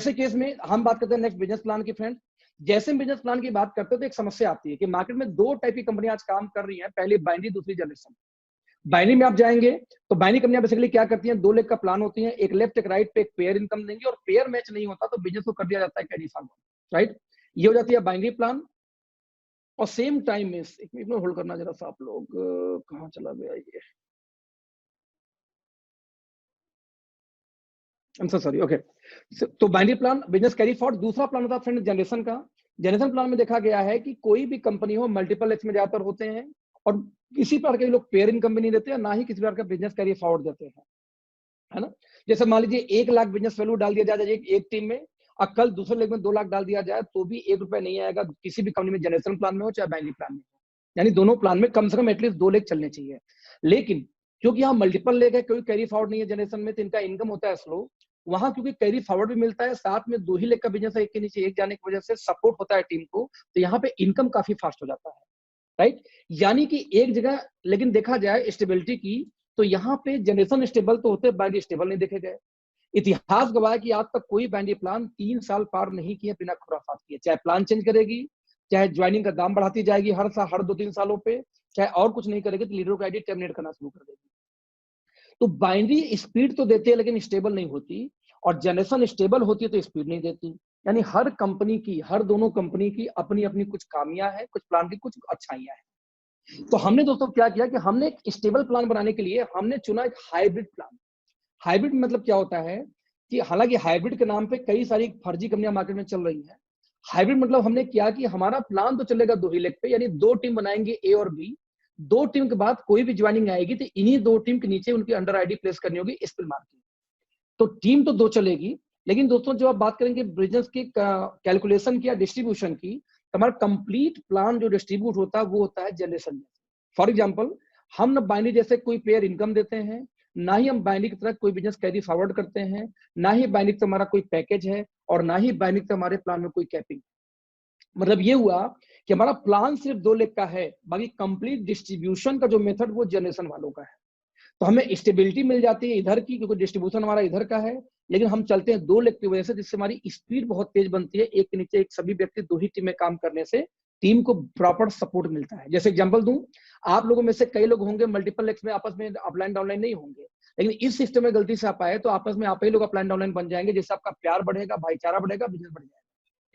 ऐसे केस में हम बात करते हैं नेक्स्ट बिजनेस प्लान की फ्रेंड। जैसे बिजनेस प्लान की बात करते हैं तो एक समस्या आती है कि मार्केट में दो टाइप की कंपनी आज काम कर रही है, पहली बाइनरी, दूसरी जनरेशन। बाइनरी में आप जाएंगे तो बाइनरी कंपनियां बेसिकली क्या करती हैं, 2 लेग का प्लान होती है, एक लेफ्ट एक राइट पे एक पेयर इनकम देंगी, और पेयर मैच नहीं होता तो बिजनेस को कर दिया जाता है कैरी फॉरवर्ड, राइट। ये हो जाती है बाइनरी प्लान। और सेम टाइम में एक मिनट होल्ड करना जरा सा, आप लोग कहाँ चला गया ये, सॉरी, ओके। तो binary plan business carry forward. दूसरा प्लान होता है फ्रेंड जनरेशन का। जनरेशन प्लान में देखा गया है कि कोई भी कंपनी हो, मल्टीपल एक्स में ज्यादातर होते हैं, और किसी प्रकार के लोग पेयर इनकम भी नहीं देते हैं, ना ही किसी प्रकार का बिजनेस कैरी फॉरवर्ड देते हैं, है ना। जैसे मान लीजिए 1 लाख बिजनेस वैल्यू डाल दिया जाए एक टीम में, और कल दूसरे लेग में 2 लाख डाल दिया जाए तो भी 1 रुपया नहीं आएगा, किसी भी कंपनी में, जनरेशन प्लान में हो चाहे बाइनरी प्लान में हो। यानी दोनों प्लान में कम से कम एटलीस्ट 2 लेग चलने चाहिए। लेकिन क्योंकि यहाँ मल्टीपल लेग है, कोई कैरी फॉरवर्ड नहीं है जनरेशन में, तो इनका इनकम होता है स्लो। वहां क्योंकि कैरी फॉरवर्ड भी मिलता है, साथ में 2 ही लेग का बिजनेस है, एक के नीचे एक जाने की वजह से सपोर्ट होता है टीम को, तो यहाँ पे इनकम काफी फास्ट हो जाता है, राइट। यानी कि एक जगह लेकिन देखा जाए स्टेबिलिटी की, तो यहाँ पे जनरेशन स्टेबल तो होते, बाइनरी स्टेबल नहीं देखे गए। इतिहास गवाह कि आज तक कोई बाइनरी प्लान 3 साल पार नहीं किए बिना खुराफात किए, चाहे प्लान चेंज करेगी, चाहे ज्वाइनिंग का दाम बढ़ाती जाएगी हर साल, हर 2-3 सालों पे, चाहे और कुछ नहीं करेगी तो लीडरों का आईडी टर्मिनेट करना शुरू कर देगी। तो बाइनरी स्पीड तो देती है लेकिन स्टेबल नहीं होती, और जनरेशन स्टेबल होती है तो स्पीड नहीं देती। यानी हर कंपनी की, हर दोनों कंपनी की अपनी अपनी कुछ खामियां हैं, कुछ प्लान की कुछ अच्छाइयां हैं। तो हमने दोस्तों क्या किया कि हमने एक स्टेबल प्लान बनाने के लिए हमने चुना एक हाइब्रिड प्लान। हाइब्रिड मतलब क्या होता है कि हालांकि हाइब्रिड के नाम पे कई सारी फर्जी कंपनियां मार्केट में चल रही हैं। हाइब्रिड मतलब हमने किया कि हमारा प्लान तो चलेगा 2 ही लेग पे, यानी 2 टीम बनाएंगे ए और बी। 2 टीम के बाद कोई भी ज्वाइनिंग आएगी तो इन्हीं 2 टीम के नीचे उनकी अंडर आईडी प्लेस करनी होगी स्पिल मार्केट। तो टीम तो 2 चलेगी, लेकिन दोस्तों जब आप बात करेंगे बिजनेस की कैलकुलेशन की या डिस्ट्रीब्यूशन की, तो हमारा कंप्लीट प्लान जो डिस्ट्रीब्यूट होता है वो होता है जनरेशन में। फॉर एग्जाम्पल, हम न बाइनरी जैसे कोई पेयर इनकम देते हैं, ना ही हम बाइनरी की तरह कोई बिजनेस कैरी फॉरवर्ड करते हैं, ना ही बाइनरी से हमारा कोई पैकेज है, और ना ही बाइनरी से हमारे प्लान में कोई कैपिंग। मतलब ये हुआ कि हमारा प्लान सिर्फ 2 लेग का है, बाकी कंप्लीट डिस्ट्रीब्यूशन का जो मेथड वो जनरेशन वालों का है। तो हमें स्टेबिलिटी मिल जाती है इधर की, क्योंकि डिस्ट्रीब्यूशन हमारा इधर का है, लेकिन हम चलते हैं 2 लेग की वजह से, जिससे हमारी स्पीड बहुत तेज बनती है। एक के नीचे एक सभी व्यक्ति 2 ही टीम में काम करने से टीम को प्रॉपर सपोर्ट मिलता है। जैसे एग्जांपल दूं, आप लोगों में से कई लोग होंगे मल्टीपल लेग्स में आपस में अपलाइन डाउनलाइन नहीं होंगे, लेकिन इस सिस्टम में गलती से आप आए तो आपस में आप ही लोग अपलाइन डाउनलाइन बन जाएंगे, जिससे आपका प्यार बढ़ेगा, भाईचारा बढ़ेगा, बिजनेस बढ़ जाएगा,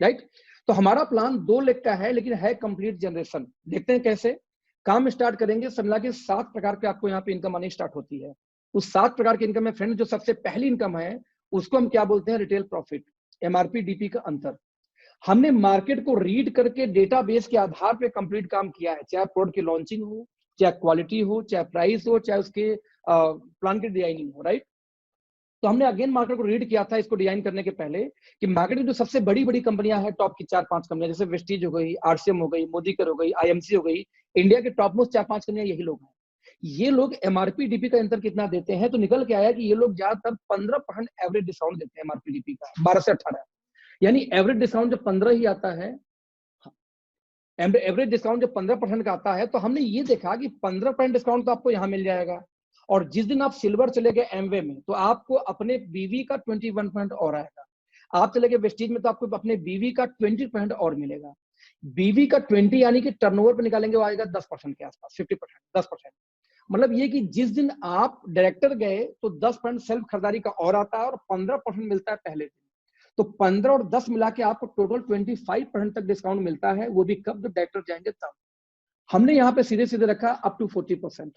राइट। तो हमारा प्लान 2 लेग का है लेकिन है कंप्लीट जनरेशन। देखते हैं कैसे काम स्टार्ट करेंगे। सब मिला के 7 प्रकार के आपको यहाँ पे इनकम आनी स्टार्ट होती है। उस 7 प्रकार की इनकम में फ्रेंड जो सबसे पहली इनकम है उसको हम क्या बोलते हैं, रिटेल प्रॉफिट, एमआरपी डीपी का अंतर। हमने मार्केट को रीड करके डेटाबेस के आधार पे कंप्लीट काम किया है, चाहे प्रोडक्ट की लॉन्चिंग हो, चाहे क्वालिटी हो, चाहे प्राइस हो, चाहे उसके प्लान की डिजाइनिंग हो, राइट। तो हमने अगेन मार्केट को रीड किया था इसको डिजाइन करने के पहले कि मार्केट में जो सबसे बड़ी बड़ी कंपनियां हैं, टॉप की 4-5 कंपनियां, जैसे वेस्टीज हो गई, आरसीएम हो गई, मोदीकर हो गई, आईएमसी हो गई, इंडिया के टॉप मोस्ट 4-5 कंपनियां यही लोग हैं। ये लोग एमआरपी डीपी का अंतर कितना देते हैं, तो निकल के आया कि ये लोग ज्यादातर 15% एवरेज डिस्काउंट देते हैं एमआरपी डीपी का, 12 से 18। यानी एवरेज डिस्काउंट जब 15 ही आता है, एवरेज डिस्काउंट जब 15% का आता है, तो हमने ये देखा कि 15% डिस्काउंट तो आपको यहाँ मिल जाएगा, और जिस दिन आप सिल्वर चले गए एमवे में तो आपको अपने बीवी का 21% और आएगा। आप चले गए वेस्टीज में तो आपको अपने बीवी का 20% और मिलेगा। बीवी का 20 यानी कि टर्नओवर पे निकालेंगे वो आएगा 10% के आसपास, 50%, 10%। मतलब ये कि जिस दिन आप डायरेक्टर गए तो 10% सेल्फ खरीदारी का और आता है, और 15% मिलता है पहले दिन। तो 15 और 10 मिला के आपको टोटल 25% तक डिस्काउंट मिलता है, वो भी कब, जब डायरेक्टर जाएंगे तब। हमने यहाँ पे सीधे सीधे रखा अप टू 40%,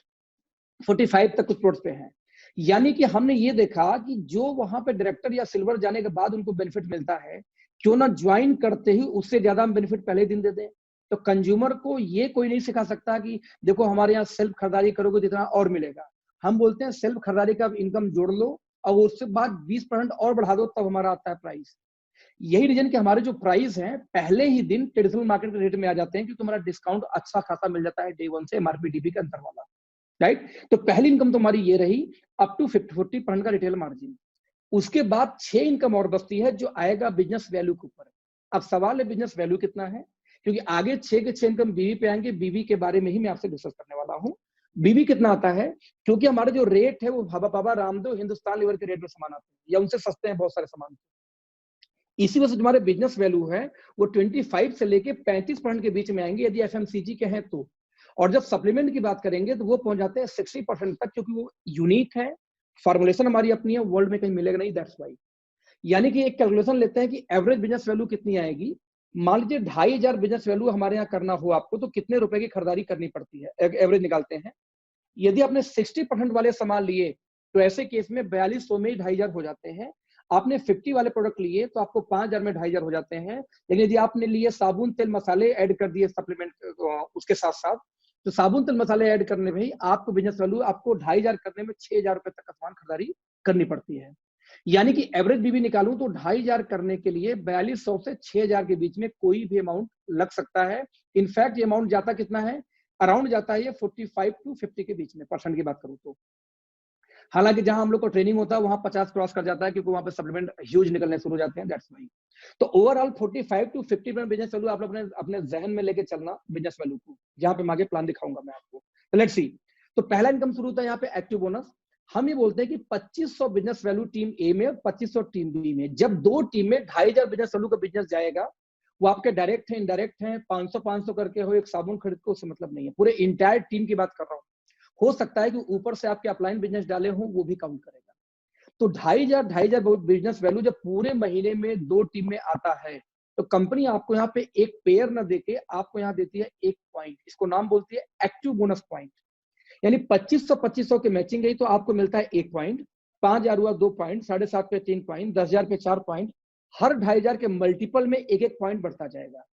45 तक कुछ प्रोडक्ट्स पे है। यानी कि हमने ये देखा कि जो वहां पे डायरेक्टर या सिल्वर जाने के बाद उनको बेनिफिट मिलता है, क्यों ना ज्वाइन करते ही उससे ज्यादा हम बेनिफिट पहले दिन दे दें। तो कंज्यूमर को ये कोई नहीं सिखा सकता कि देखो हमारे यहाँ सेल्फ खरीदारी करोगे तो इतना और मिलेगा। हम बोलते हैं सेल्फ खरीदारी का इनकम जोड़ लो और उसके बाद 20% और बढ़ा दो, तब हमारा आता है प्राइस। यही रीजन कि हमारे जो प्राइस हैं पहले ही दिन ट्रेडिशनल मार्केट के रेट में आ जाते हैं, क्योंकि हमारा डिस्काउंट अच्छा खासा मिल जाता है डे 1 से एमआरपी डीपी के अंतर वाला, राइट। तो पहली इनकम तो हमारी ये रही अप टू 40% का रिटेल मार्जिन। उसके बाद 6 इनकम और बचती है जो आएगा बिजनेस वैल्यू के ऊपर। अब सवाल है बिजनेस वैल्यू कितना है, क्योंकि आगे 6 के 6 इनकम बीवी पे आएंगे, बीवी के बारे में ही मैं आपसे डिस्कस करने वाला हूँ। बीवी कितना आता है, क्योंकि हमारे जो रेट है वो बाबा रामदेव हिंदुस्तान लीवर के रेट में सामान आते हैं या उनसे सस्ते हैं बहुत सारे सामान। इसी वजह से तुम्हारे बिजनेस वैल्यू है वो 25 से लेके 35% के बीच में आएंगे यदि एफएमसीजी के हैं तो। और जब सप्लीमेंट की बात करेंगे तो वो पहुंच जाते हैं 60% तक, क्योंकि वो यूनिक है, फॉर्मुलेशन हमारी अपनी है, वर्ल्ड में कहीं मिलेगा नहीं, दैट्स वाई। यानी कि एक कैलकुलेशन लेते हैं कि एवरेज बिजनेस वैल्यू कितनी आएगी। मान लीजिए 2500 बिजनेस वैल्यू हमारे यहाँ करना हो आपको, तो कितने रुपए की खरीदारी करनी पड़ती है, एवरेज निकालते हैं। यदि आपने 60% वाले सामान लिए तो ऐसे केस में 4200 में 2500 हो जाते हैं। आपने 50 वाले प्रोडक्ट लिए तो आपको 5000 में 2500 हो जाते हैं। लेकिन यदि आपने लिए साबुन तेल मसाले ऐड कर दिए सप्लीमेंट उसके साथ साथ, तो साबुन तेल मसाले ऐड करने में ही आपको बिजनेस वैल्यू आपको 2500 करने में 6000 रुपए तक का सामान खरीदारी करनी पड़ती है। यानी कि एवरेज भी निकालूं तो 2500 करने के लिए 4200 से 6000 के बीच में कोई भी अमाउंट लग सकता है। इनफैक्ट ये अमाउंट जाता कितना है, अराउंड जाता है ये 45 टू 50 के बीच में, परसेंट की बात करूं तो। हालांकि जहां हम लोग को ट्रेनिंग होता है वहां 50 क्रॉस कर जाता है, क्योंकि वहां पे सप्लीमेंट ह्यूज निकलने शुरू हो जाते हैं, दैट्स वाई। तो ओवरऑल 45 टू 50% बिजनेस वैल्यू आप लोग अपने जहन में लेके चलना बिजनेस वैल्यू को, जहां पे आगे प्लान दिखाऊंगा मैं आपको। तो लेट्स सी, तो पहला इनकम शुरू होता है यहाँ पे एक्टिव बोनस। हम ये बोलते हैं कि 2500 बिजनेस वैल्यू टीम ए में और 2500 टीम बी में। जब दो टीम में 2500 बिजनेस वैल्यू का बिजनेस जाएगा, वो आपके डायरेक्ट है इनडायरेक्ट है, 500 करके हो, एक साबुन खरीद को, उससे मतलब नहीं है, पूरे इंटायर टीम की बात कर रहा हूँ। हो सकता है कि ऊपर से आपके अपलाइन बिजनेस डाले हो, वो भी काउंट करेगा। तो 2500 बिजनेस वैल्यू जब पूरे महीने में दो टीम में आता है, तो कंपनी आपको यहाँ पे एक पेयर न देके आपको यहाँ देती है एक पॉइंट, इसको नाम बोलती है एक्टिव बोनस पॉइंट। यानी 2500 की मैचिंग गई तो आपको मिलता है एक पॉइंट, 5000 हुआ 2 पॉइंट, 7.5 पे 3 पॉइंट, 10,000 पे 4 पॉइंट, हर 2500 के मल्टीपल में एक एक पॉइंट बढ़ता जाएगा।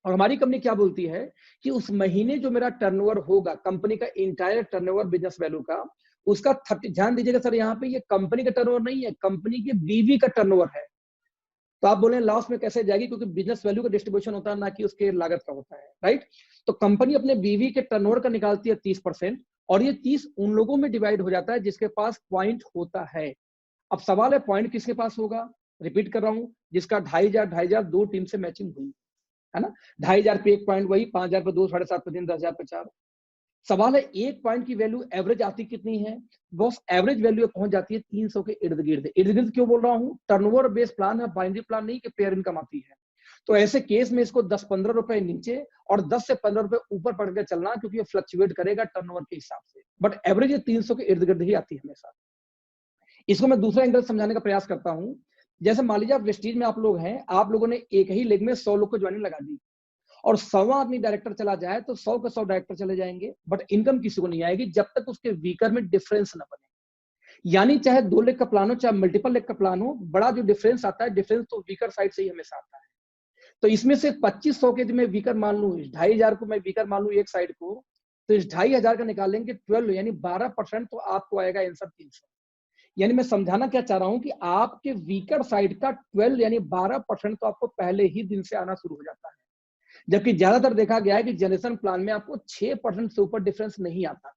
और हमारी कंपनी क्या बोलती है कि उस महीने जो मेरा टर्नओवर होगा, कंपनी का इंटायर टर्नओवर बिजनेस वैल्यू का, उसका 30, ध्यान दीजिएगा सर, यहाँ पे ये कंपनी का टर्नओवर नहीं है, कंपनी के बीवी का टर्नओवर है। तो आप बोले लॉस में कैसे जाएगी, क्योंकि बिजनेस वैल्यू का डिस्ट्रीब्यूशन होता है, ना कि उसके लागत का होता है, राइट। तो कंपनी अपने बीवी के टर्नओवर का निकालती है 30%, और ये 30 उन लोगों में डिवाइड हो जाता है जिसके पास पॉइंट होता है। अब सवाल है पॉइंट किसके पास होगा, रिपीट कर रहा हूं, जिसका 2500 दो टीम से मैचिंग हुई है ना, 2500 पे एक पॉइंट, वही 5000 पे 2, 7.5 पे 3, 10,000 पे 4। सवाल है एक पॉइंट की वैल्यू एवरेज आती कितनी है, बॉस एवरेज वैल्यू पहुंच जाती है 300 के इर्द गिर्द। इर्द गिर्द क्यों बोल रहा हूं, टर्नओवर बेस्ड प्लान है, बाइनरी प्लान नहीं कि पेयर इनकम आती है। तो ऐसे केस में इसको 10-15 रुपए नीचे और 10 से 15 रुपए ऊपर पड़ के चलना, क्योंकि ये फ्लक्चुएट करेगा टर्नओवर के हिसाब से, बट एवरेज ये 300 के इर्द गिर्द ही आती है हमेशा। इसको मैं दूसरा एंगल समझाने का प्रयास करता हूं। जैसे मान लीजिए आप वेस्टीज में आप लोग हैं, आप लोगों ने एक ही लेग में 100 लोग को ज्वाइनिंग लगा दी, और 100 आदमी डायरेक्टर चला जाए तो 100 के 100 डायरेक्टर चले जाएंगे, बट इनकम किसी को नहीं आएगी जब तक उसके वीकर में डिफरेंस ना बने। यानी चाहे 2 लेग का प्लान हो, चाहे मल्टीपल लेग का प्लान हो, बड़ा जो डिफरेंस आता है, डिफरेंस तो वीकर साइड से ही हमेशा आता है। तो इसमें से 2500 के मैं वीकर मान लू, 2500 को मैं वीकर मान लू एक साइड को, तो इस 2500 का निकालेंगे 12 यानी 12%, तो आपको आएगा आंसर 300। यानी मैं समझाना क्या चाह रहा हूं कि आपके वीकर साइड का 12 यानी 12% तो आपको पहले ही दिन से आना शुरू हो जाता है। जबकि ज्यादातर देखा गया है कि जनरेशन प्लान में आपको 6% से ऊपर डिफरेंस नहीं आता,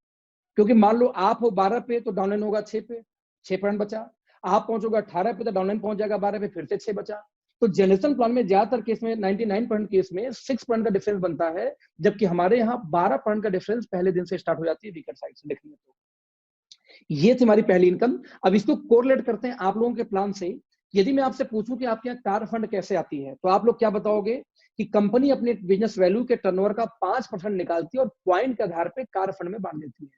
क्योंकि मान लो आप हो 12 पे तो डाउनलाइन होगा 6 पे, 6% बचा। आप पहुंचोगे 18 पे तो डाउनलाइन पहुंच जाएगा 12 पे, फिर से 6 बचा। तो जनरेशन प्लान में ज्यादातर केस में 99% केस में 6% का डिफरेंस बनता है, जबकि हमारे यहाँ 12% का डिफरेंस पहले दिन से स्टार्ट हो जाती है वीकर साइड से देखने तो। ये थी हमारी पहली इनकम। अब इसको कोरिलेट करते हैं आप लोगों के प्लान से। यदि मैं आपसे पूछूं कि आपके यहाँ कार फंड कैसे आती है, तो आप लोग क्या बताओगे कि कंपनी अपने बिजनेस वैल्यू के टर्नओवर का 5% निकालती है और पॉइंट के आधार पे कार फंड में बांट देती है।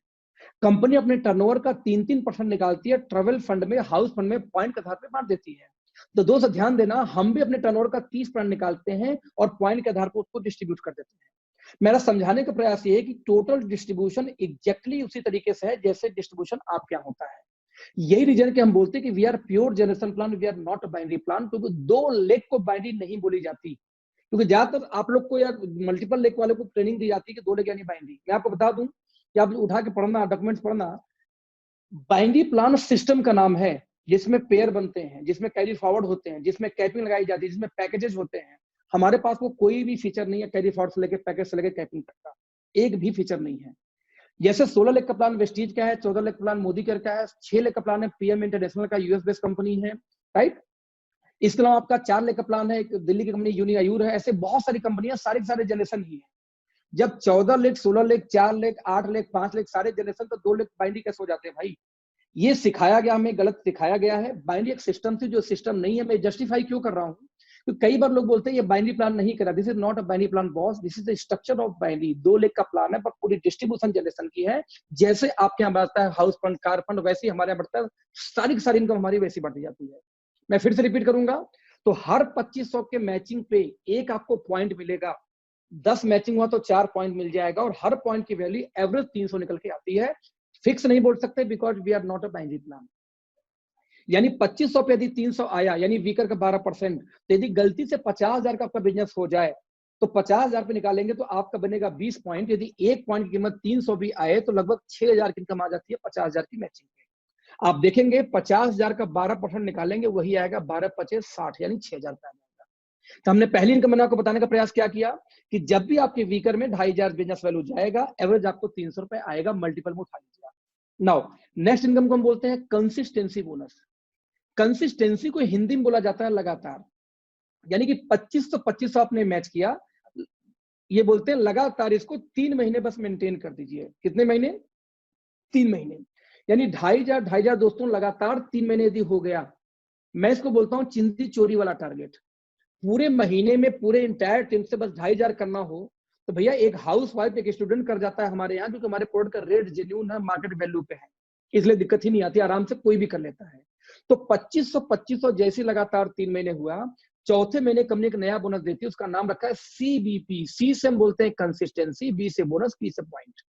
कंपनी अपने टर्नओवर का 3-3% निकालती है ट्रेवल फंड में, हाउस फंड में, पॉइंट के आधार पे बांट देती है। तो दोस्तों ध्यान देना, हम भी अपने टर्नओवर का 30% निकालते हैं और पॉइंट के आधार पर उसको डिस्ट्रीब्यूट कर देते हैं। मेरा समझाने का प्रयास ये है कि टोटल डिस्ट्रीब्यूशन एग्जैक्टली उसी तरीके से है जैसे डिस्ट्रीब्यूशन आप क्या होता है। यही रीजन कि हम बोलते हैं कि we are pure generation plan, we are not binary plan, क्योंकि 2 लेग को बाइनरी नहीं बोली जाती। क्योंकि ज्यादातर आप लोग को या मल्टीपल लेग वाले को ट्रेनिंग दी जाती है कि 2 लेग यानी बाइनरी। मैं आपको बता दूं कि आप उठा के पढ़ना, डॉक्यूमेंट्स पढ़ना, बाइनरी प्लान सिस्टम का नाम है जिसमें पेयर बनते हैं, जिसमें कैरी फॉरवर्ड होते हैं, जिसमें कैपिंग लगाई जाती है, जिसमें पैकेजेस होते हैं। हमारे पास वो कोई भी फीचर नहीं है कैरी फॉरवर्ड से लेकर पैकेज से लेकर कैपिंग तक का, एक भी फीचर नहीं है। जैसे 16 लेग का प्लान वेस्टीज का है, 14 लेग का प्लान मोदी केयर का है, 6 लेग का प्लान है पीएम इंटरनेशनल का, यूएस बेस्ड कंपनी है, राइट। इसके अलावा आपका 4 लेग का प्लान है, एक दिल्ली की कंपनी यूनिआयूर है। ऐसे बहुत सारी कंपनियां, सारे जनरेशन ही है। जब 14 leg, 16 leg, 4 leg, 8 leg, 5 leg सारे जनरेशन, तो 2 लेग बाइनरी कैसे हो जाते हैं भाई? ये सिखाया गया, हमें गलत सिखाया गया है। बाइनरी एक सिस्टम थी जो सिस्टम नहीं है। मैं जस्टिफाई क्यों कर रहा हूँ तो कई बार लोग बोलते हैं ये बाइनरी प्लान नहीं करा, this is not a binary plan boss, this is the structure of binary. 2 lakh का प्लान है पर पूरी डिस्ट्रीब्यूशन जनरेशन की है। जैसे आपके यहाँ बढ़ता है हाउस फंड, कार फंड, वैसे ही हमारे यहाँ बढ़ता है, सारी की सारी इनकम हमारी वैसी बढ़ती जाती है। मैं फिर से रिपीट करूंगा, तो हर 2500 के मैचिंग पे एक आपको पॉइंट मिलेगा, 10 मैचिंग हुआ तो 4 पॉइंट मिल जाएगा, और हर पॉइंट की वैल्यू एवरेज 300 निकल के आती है। फिक्स नहीं बोल सकते because we are not a binary plan. यानी 2500 पे यदि 300 आया, यानी वीकर का 12%, तो यदि गलती से 50,000 का आपका बिजनेस हो जाए तो 50,000 पे निकालेंगे तो आपका बनेगा 20 पॉइंट। यदि एक पॉइंट की कीमत 300 भी आए तो लगभग 6,000 की इनकम आ जाती है 50,000 की मैचिंग पे। आप देखेंगे 50,000 का 12% निकालेंगे, वही आएगा 12×5 = 60, यानी 6,000 पे आ जाएगा। तो हमने पहली इनकम मैंने आपको बताने का प्रयास क्या किया कि जब भी आपके वीकर में 2,500 बिजनेस वैल्यू जाएगा, एवरेज आपको 300 रुपए आएगा, मल्टीपल में उठा लीजिएगा। नाउ नेक्स्ट इनकम को हम बोलते हैं कंसिस्टेंसी बोनस। कंसिस्टेंसी को हिंदी में बोला जाता है लगातार, यानी कि 2500 आपने मैच किया, ये बोलते हैं लगातार, इसको 3 महीने बस मेंटेन कर दीजिए। कितने महीने? 3 महीने, यानी 2,500 दोस्तों लगातार 3 महीने यदि हो गया, मैं इसको बोलता हूं चिंदी चोरी वाला टारगेट। पूरे महीने में पूरे इंटायर टीम से बस 2,500 करना हो तो भैया एक हाउस वाइफ एक स्टूडेंट कर जाता है हमारे यहाँ, क्योंकि हमारे प्रोडक्ट का रेट जेन्युइन है, मार्केट वैल्यू पे है, इसलिए दिक्कत ही नहीं आती, आराम से कोई भी कर लेता है। तो 2500 जैसे लगातार 3 महीने हुआ, चौथे महीने कंपनी एक नया बोनस देती है, उसका नाम रखा है CBP। सी से हम बोलते हैं कंसिस्टेंसी, बी से बोनस, पी से पॉइंट।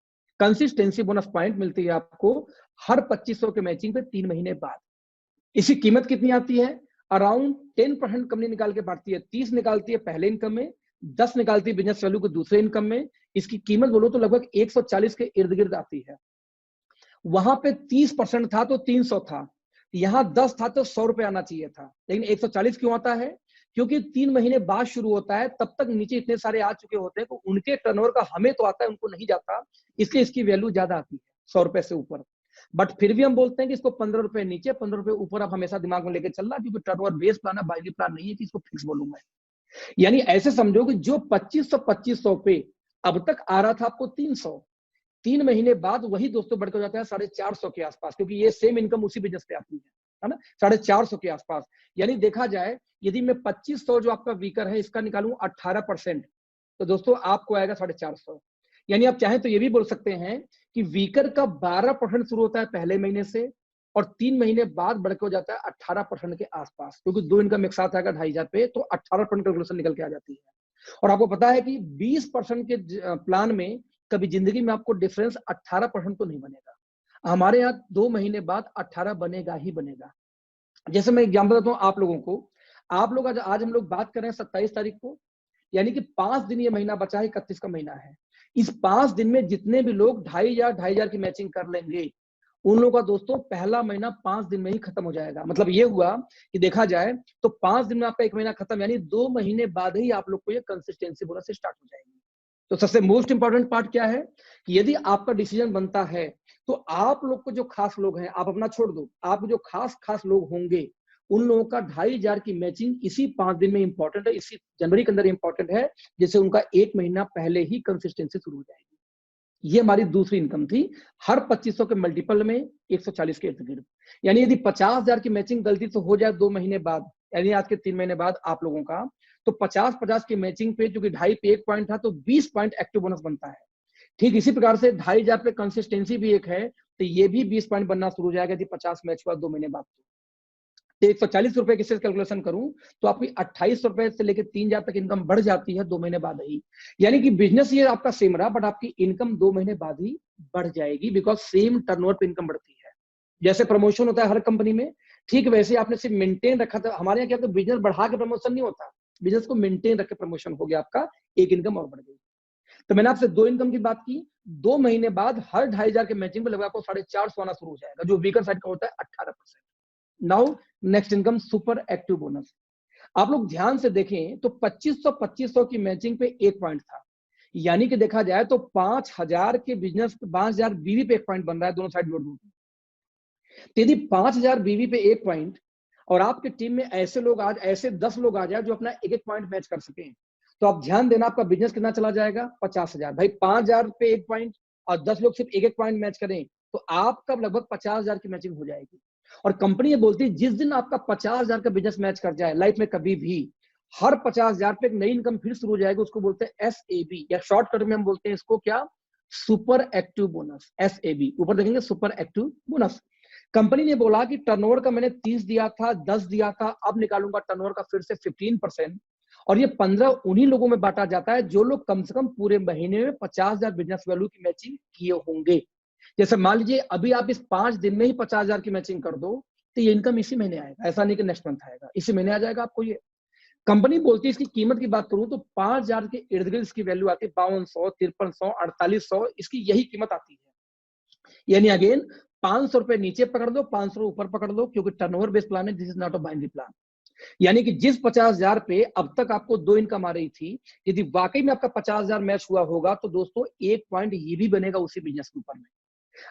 कंसिस्टेंसी बोनस पॉइंट मिलती है आपको हर 2500 के मैचिंग पे 3 महीने बाद। इसकी कीमत कितनी आती है? अराउंड 10% कंपनी निकाल के बांटती है, 30 निकालती है पहले इनकम में, 10 निकालती है बिजनेस वैल्यू को दूसरे इनकम में। इसकी कीमत बोलो तो लगभग 140 के इर्द गिर्द आती है। वहां पे 30% था तो 300 था, यहां 10 था तो 100 रुपए आना चाहिए था, लेकिन 140 क्यों आता है? क्योंकि 3 महीने बाद शुरू होता है, तब तक नीचे इतने सारे आ चुके होते हैं तो उनके टर्नओवर का हमें तो आता है, उनको नहीं जाता, इसलिए इसकी वैल्यू ज्यादा आती है 100 रुपए से ऊपर। बट फिर भी हम बोलते हैं कि इसको 15 रुपए नीचे 15 रुपए ऊपर आप हमेशा दिमाग में लेके चलना, क्योंकि टर्नओवर बेस प्लान है, बाइनरी प्लान नहीं है कि इसको फिक्स बोलूंगा। यानी ऐसे समझो कि जो 2500 पे अब तक आ रहा था आपको 300, 3 महीने बाद वही दोस्तों बढ़ कर जाता है 450 के आसपास, क्योंकि ये सेम इनकम उसी बिजनेस पे आती है ना, 450 के आसपास। यानी देखा जाए यदि मैं 2500 जो आपका वीकर है इसका निकालूं 18%, तो दोस्तों आपको आएगा 450। यानी आप चाहें तो ये भी बोल सकते हैं कि वीकर का 12% शुरू होता है पहले महीने से, और 3 महीने बाद बढ़ के हो जाता है 18% के आसपास, क्योंकि 2 इनकम एक साथ आएगा 2,500 पे, तो 18% कैलकुलेशन निकल के आ जाती है। और आपको पता है कि 20% के प्लान में कभी जिंदगी में आपको डिफरेंस 18% तो नहीं बनेगा, हमारे यहाँ 2 महीने बाद 18 बनेगा ही बनेगा। जैसे मैं एग्जाम्पल देता हूँ आप लोगों को, आप लोग आज हम लोग बात कर रहे हैं 27 तारीख को, यानी कि 5 दिन ये महीना बचा है, 31 का महीना है। इस 5 दिन में जितने भी लोग 2,500 की मैचिंग कर लेंगे, उन लोगों का दोस्तों पहला महीना 5 दिन में ही खत्म हो जाएगा। मतलब ये हुआ कि देखा जाए तो 5 दिन में आपका 1 महीना खत्म, यानी 2 महीने बाद ही आप लोग को ये कंसिस्टेंसी बोनस से स्टार्ट हो जाएगी। तो सबसे मोस्ट इंपॉर्टेंट पार्ट क्या है कि यदि आपका डिसीजन बनता है तो आप लोग को जो खास लोग हैं, आप अपना छोड़ दो, आप जो खास लोग होंगे उन लोगों का 2,500 की मैचिंग इसी 5 दिन में इंपॉर्टेंट है, इसी जनवरी के अंदर इंपॉर्टेंट है, जिससे उनका 1 महीना पहले ही कंसिस्टेंसी शुरू हो जाएगी। ये हमारी दूसरी इनकम थी, हर 2500 के मल्टीपल में 140 के इर्द गिर्द। यानी यदि 50,000 की मैचिंग गलती से हो जाए 2 महीने बाद, यानी आज के 3 महीने बाद आप लोगों का, तो 50-50 की मैचिंग पे, जो कि 2.5 पे 1 पॉइंट था, तो 20 पॉइंट एक्टिव बोनस बनता है। ठीक इसी प्रकार से 2,500 पे कंसिस्टेंसी भी एक है, तो ये भी 20 पॉइंट बनना शुरू हो जाएगा यदि 50 मैच हुआ 2 महीने बाद। तो 140 रुपए की कैलकुलेशन करूं तो आपकी 28 रुपए से लेकर 3,000 तक इनकम बढ़ जाती है 2 महीने बाद ही। यानी कि बिजनेस ये आपका सेम रहा, बट आपकी इनकम 2 महीने बाद ही बढ़ जाएगी, बिकॉज सेम टर्नओवर पे इनकम बढ़ती है। जैसे प्रमोशन होता है हर कंपनी में, ठीक वैसे आपने सिर्फ मेंटेन रखा था। हमारे यहाँ क्या, तो बिजनेस बढ़ा के प्रमोशन नहीं होता, बिजनेस को मेंटेन रख के प्रमोशन हो गया, आपका एक इनकम और बढ़ गई। तो मैंने आपसे 2 इनकम की बात की, 2 महीने बाद हर 2,500 के मैचिंग पे लगभग आपको 450 आना शुरू हो जाएगा, जो वीकर साइड का होता है 18%। Now next income super active bonus. आप लोग ध्यान से देखें तो 2500 की मैचिंग पे 1 पॉइंट था, यानी कि देखा जाए तो 5,000 के बिजनेस पे 5,000 बीवी पे 1 पॉइंट बन रहा है, दोनों साइड जोड़ दो। तो यदि 5,000 बीवी पे 1 पॉइंट और आपके टीम में ऐसे लोग आज ऐसे 10 लोग आ जाए जो अपना 1-1 पॉइंट मैच कर सकें, तो आप ध्यान देना आपका बिजनेस कितना चला जाएगा, 50,000। भाई 5,000 पे 1 पॉइंट और 10 लोग सिर्फ 1-1 पॉइंट मैच करें तो आपका लगभग 50,000 की मैचिंग हो जाएगी। और कंपनी ये बोलती है जिस दिन आपका 50,000 का बिजनेस मैच कर जाए, लाइफ में कभी भी हर 50,000 पे एक नई इनकम फिर शुरू हो जाएगी, उसको बोलते हैं SAB, या शॉर्टकट में हम बोलते हैं इसको क्या, सुपर एक्टिव बोनस, SAB। ऊपर देखेंगे सुपर एक्टिव बोनस। कंपनी ने बोला कि टर्नओवर का मैंने 30 दिया था, 10 दिया था, अब निकालूंगा टर्नओवर का फिर से 15%, और ये 15 उन्हीं लोगों में बांटा जाता है जो लोग कम से कम पूरे महीने में 50,000 बिजनेस वैल्यू की मैचिंग किए होंगे। जैसे मान लीजिए अभी आप इस 5 दिन में ही 50,000 की मैचिंग कर दो, तो ये इनकम इसी महीने आएगा, ऐसा नहीं कि नेक्स्ट मंथ आएगा, इसी महीने आ जाएगा आपको ये। कंपनी बोलती है, इसकी कीमत की बात करूं तो 5,000 के इर्द गिर्द इसकी वैल्यू आती है, 5200, 5300, 4800, इसकी यही कीमत आती है। यानी अगेन 500 रुपए नीचे पकड़ दो, 500 ऊपर पकड़ दो, क्योंकि टर्नओवर बेस्ड प्लान है, this is not a binary plan. यानी कि जिस 50,000 पे अब तक आपको 2 इनकम आ रही थी, यदि वाकई में आपका 50,000 मैच हुआ होगा तो दोस्तों 1 पॉइंट ये भी बनेगा उसी बिजनेस के ऊपर में।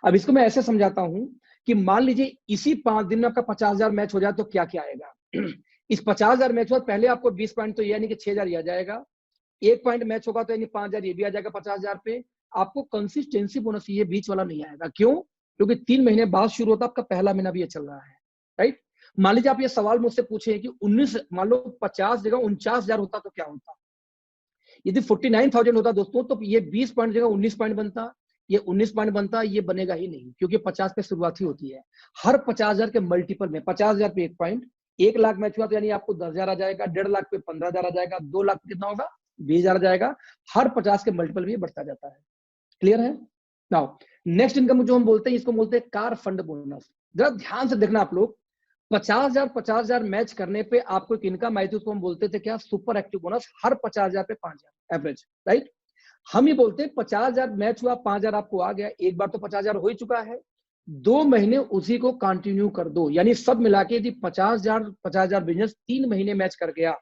अब इसको मैं ऐसे समझाता हूं कि मान लीजिए इसी 5 दिन में आपका 50,000 मैच हो जाए तो क्या क्या आएगा। इस 50,000 मैच हुआ, पहले आपको 20 पॉइंट तो यानी कि 6,000 आ जाएगा, 1 पॉइंट मैच होगा तो यानी 5,000 ये भी आ जाएगा 50,000 पे। आपको कंसिस्टेंसी बोनस ये बीच वाला नहीं आएगा, क्यों? क्योंकि 3 महीने बाद शुरू होता, आपका पहला महीना भी ये चल रहा है, राइट। मान लीजिए आप ये सवाल मुझसे पूछे कि 19, मान लो 50 जगह 49,000 होता तो क्या होता। यदि 49,000 होता दोस्तों तो ये 20 पॉइंट जगह 19 पॉइंट बनता, ये 19 पॉइंट बनता, ये बनेगा ही नहीं, क्योंकि 50 पे शुरुआत ही होती है। हर 50,000 के मल्टीपल में 50,000 पे 1 पॉइंट, 1 लाख मैच हुआ तो यानी आपको 10,000 आ जाएगा, 1.5 लाख पे 15,000 आ जाएगा, 2 लाख पे कितना होगा, 20,000 आ जाएगा। हर 50 के मल्टीपल भी बढ़ता जाता है। क्लियर है? नाउ नेक्स्ट इनकम जो हम बोलते हैं, इसको बोलते हैं कार फंड बोनस। जरा ध्यान से देखना आप लोग, 50,000 मैच करने पे आपको एक इनकम आई थी, उसको हम बोलते थे क्या, सुपर एक्टिव बोनस। हर 50,000 पे 5,000 एवरेज, राइट। हम ये बोलते हैं 50,000 मैच हुआ, 5,000 आपको आ गया, एक बार तो 50,000 हो ही चुका है, 2 महीने उसी को कंटिन्यू कर दो। यानी सब मिला के यदि 50,000 बिजनेस 3 महीने मैच कर गया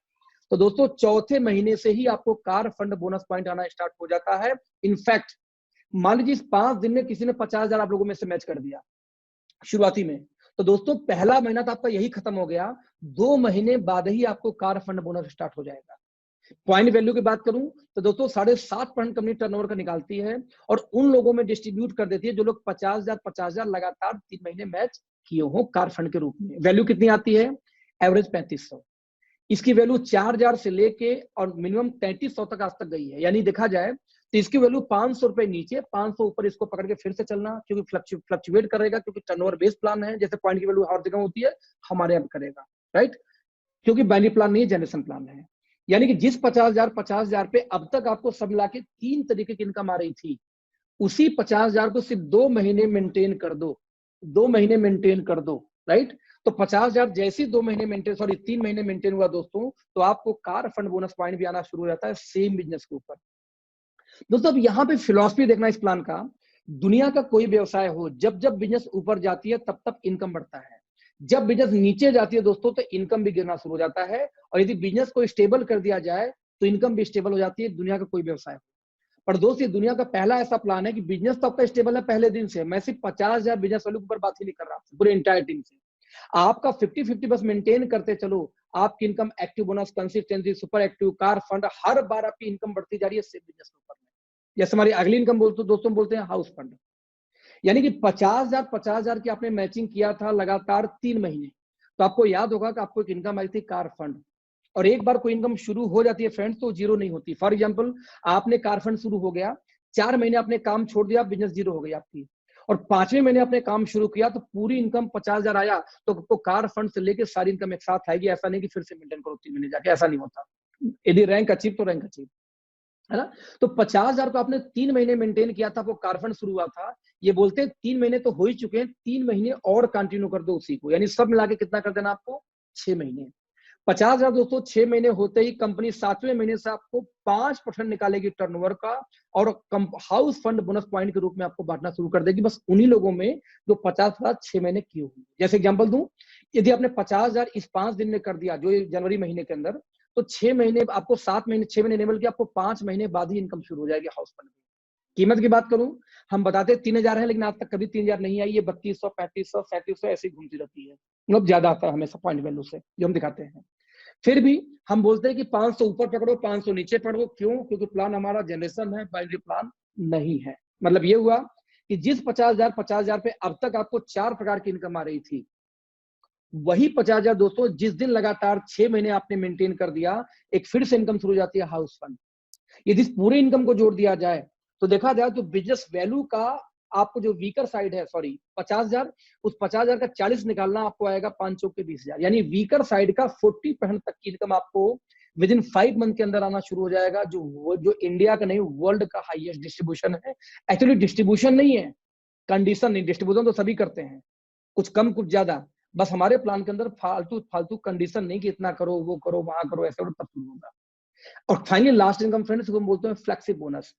तो दोस्तों चौथे महीने से ही आपको कार फंड बोनस पॉइंट आना स्टार्ट हो जाता है। इनफैक्ट मान लीजिए इस 5 दिन में किसी ने 50,000 आप लोगों में से मैच कर दिया शुरुआती में, तो दोस्तों पहला महीना तो आपका यही खत्म हो गया, 2 महीने बाद ही आपको कार फंड बोनस स्टार्ट हो जाएगा। पॉइंट वैल्यू की बात करूं तो दोस्तों 7.5% कंपनी टर्नओवर का निकालती है और उन लोगों में डिस्ट्रीब्यूट कर देती है जो लोग 50,000 लगातार 3 महीने मैच किए हो कार फंड के रूप में। वैल्यू कितनी आती है, एवरेज 3500। इसकी वैल्यू 4,000 से लेके और मिनिमम 3300 तक आज तक गई है। यानी देखा जाए तो इसकी वैल्यू 500 रुपए नीचे, 500 ऊपर इसको पकड़ के फिर से चलना, क्योंकि फ्लक्चुएट करेगा, क्योंकि टर्नओवर बेस्ड प्लान है। जैसे पॉइंट की वैल्यू हर जगह होती है, हमारे यहाँ करेगा, राइट, क्योंकि बाइनरी प्लान नहीं, जनरेशन प्लान है। यानी कि जिस 50,000 पे अब तक आपको सब मिला के 3 तरीके की इनकम आ रही थी, उसी 50,000 को सिर्फ 2 महीने मेंटेन कर दो, 2 महीने मेंटेन कर दो, राइट। तो 50,000 जैसे 2 महीने मेंटेन, सॉरी 3 महीने मेंटेन हुआ दोस्तों, तो आपको कार फंड बोनस पॉइंट भी आना शुरू हो जाता है सेम बिजनेस के ऊपर। दोस्तों अब यहाँ पे फिलॉसफी देखना इस प्लान का, दुनिया का कोई व्यवसाय हो, जब जब बिजनेस ऊपर जाती है तब तब इनकम बढ़ता है, जब बिजनेस नीचे जाती है दोस्तों तो इनकम भी गिरना शुरू हो जाता है। और यदि बिजनेस को स्टेबल कर दिया जाए तो इनकम भी स्टेबल हो जाती है, दुनिया का कोई व्यवसाय हो। पर दोस्त ये दुनिया का पहला ऐसा प्लान है कि बिजनेस तो आपका स्टेबल है पहले दिन से। मैं सिर्फ 50,000 बिजनेस वालों के ऊपर बात ही नहीं कर रहा, पूरे इंटायर टीम से। आपका 50-50 बस मेंटेन करते चलो, आपकी income, active bonus, consistency, super active, car fund, हर बार आपकी इनकम बढ़ती जा रही है सेम बिजनेस के ऊपर में। जैसे हमारी अगली इनकम दोस्तों बोलते हैं हाउस फंड। यानी कि 50,000 की आपने मैचिंग किया था लगातार 3 महीने, तो आपको याद होगा कि आपको एक इनकम आई थी कार फंड। और एक बार कोई इनकम शुरू हो जाती है फ्रेंड्स तो जीरो नहीं होती। फॉर एग्जांपल आपने कार फंड शुरू हो गया, 4 महीने आपने काम छोड़ दिया, बिजनेस जीरो हो गई आपकी, और 5वें महीने आपने काम शुरू किया तो पूरी इनकम 50,000 आया, तो आपको कार फंड से लेके सारी इनकम एक साथ आएगी। ऐसा नहीं कि फिर से मेंटेन करो 3 महीने जाके, ऐसा नहीं होता। यदि रैंक अचीव तो रैंक अचीव, है ना। तो 50,000 को आपने 3 महीने मेंटेन किया था, वो कार फंड शुरू हुआ था। ये बोलते हैं 3 महीने तो हो ही चुके हैं, 3 महीने और कंटिन्यू कर दो उसी को, यानी सब मिला के कितना कर देना आपको, 6 महीने। 50,000 दोस्तों 6 महीने होते ही कंपनी 7वें महीने से आपको 5% निकालेगी टर्नओवर का, और हाउस फंड बोनस पॉइंट के रूप में आपको बांटना शुरू कर देगी, बस उन्हीं लोगों में जो 50,000 6 महीने किए होंगे। जैसे एग्जांपल दूं, यदि आपने 50,000 इस 5 दिन में कर दिया, जो जनवरी महीने के अंदर, तो 6 महीने आपको 7 महीने 6 महीने निकल के आपको 5 महीने बाद ही इनकम शुरू हो जाएगी हाउस फंड में। कीमत की बात करूं, हम बताते 3,000 है, लेकिन आज तक कभी 3,000 नहीं आई। ये 3200, 3500, 3700 ऐसी घूमती रहती है, मतलब ज्यादा आता है हमेशा पॉइंट वैल्यू से जो हम दिखाते हैं। फिर भी हम बोलते हैं कि 500 ऊपर पकड़ो, 500 नीचे पकड़ो। क्यों? क्योंकि प्लान हमारा जनरेशन है, बाइनरी प्लान नहीं है। मतलब ये हुआ कि जिस 50,000 पे अब तक आपको 4 प्रकार की इनकम आ रही थी, वही 50,000 दोस्तों जिस दिन लगातार 6 महीने आपने मेंटेन कर दिया, एक फिर से इनकम शुरू हो जाती है हाउस फंड। यदि इस पूरे इनकम को जोड़ दिया जाए तो देखा जाए तो बिजनेस वैल्यू का आपको जो वीकर साइड है, सॉरी 50,000, उस 50,000 का 40 निकालना आपको आएगा 5 चौक के 20,000, यानी वीकर साइड का 40% तक की इनकम आपको विद इन 5 मंथ के अंदर आना शुरू हो जाएगा, जो इंडिया का नहीं वर्ल्ड का हाईएस्ट डिस्ट्रीब्यूशन है। एक्चुअली डिस्ट्रीब्यूशन नहीं है, कंडीशन नहीं, डिस्ट्रीब्यूशन तो सभी करते हैं, कुछ कम कुछ ज्यादा, बस हमारे प्लान के अंदर फालतू फालतू कंडीशन नहीं कि इतना करो वो करो वहां करो ऐसे करो तब शुरू होगा। और फाइनली लास्ट इनकम फ्रेंड्स को हम बोलते हैं फ्लेक्सी बोनस।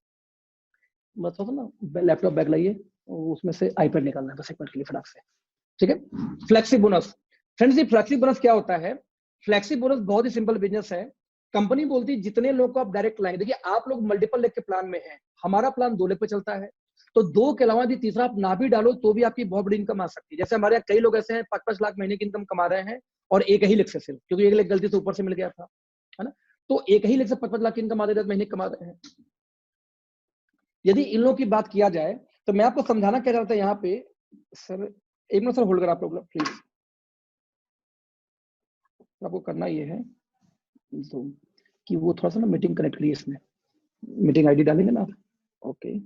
मतलब ना लैपटॉप बैग लाइए, उसमें से आईपैड निकालना है बस एक मिनट के लिए फटाक से, ठीक है। फ्लेक्सी बोनस फ्रेंड्स, ये फ्लेक्सी बोनस क्या होता है? फ्लेक्सी बोनस बहुत ही सिंपल बिजनेस है। कंपनी बोलती है जितने लोग को आप डायरेक्ट लाएंगे, देखिए आप लोग मल्टीपल लेग के प्लान में हैं, हमारा प्लान 2 लेग पे चलता है, तो 2 के अलावा यदि तीसरा आप ना भी डालो तो भी आपकी बहुत बड़ी इनकम आ सकती है। जैसे हमारे यहाँ कई लोग ऐसे हैं 5-5 लाख महीने की इनकम कमा रहे हैं और एक ही लेग से सिर्फ, क्योंकि एक लेग गलती से ऊपर से मिल गया था, है ना, तो एक ही लेग से 5-5 लाख की इनकम आधे 10 महीने कमा रहे हैं। यदि इन लोगों की बात किया जाए तो मैं आपको समझाना क्या चाहता हूं यहाँ पे, सर एक मिनट सर होल्ड कर आप लोग प्लीज, आपको करना ये है तो कि वो थोड़ा सा ना मीटिंग कनेक्ट करिए, इसमें मीटिंग आईडी डालेंगे ना आप, okay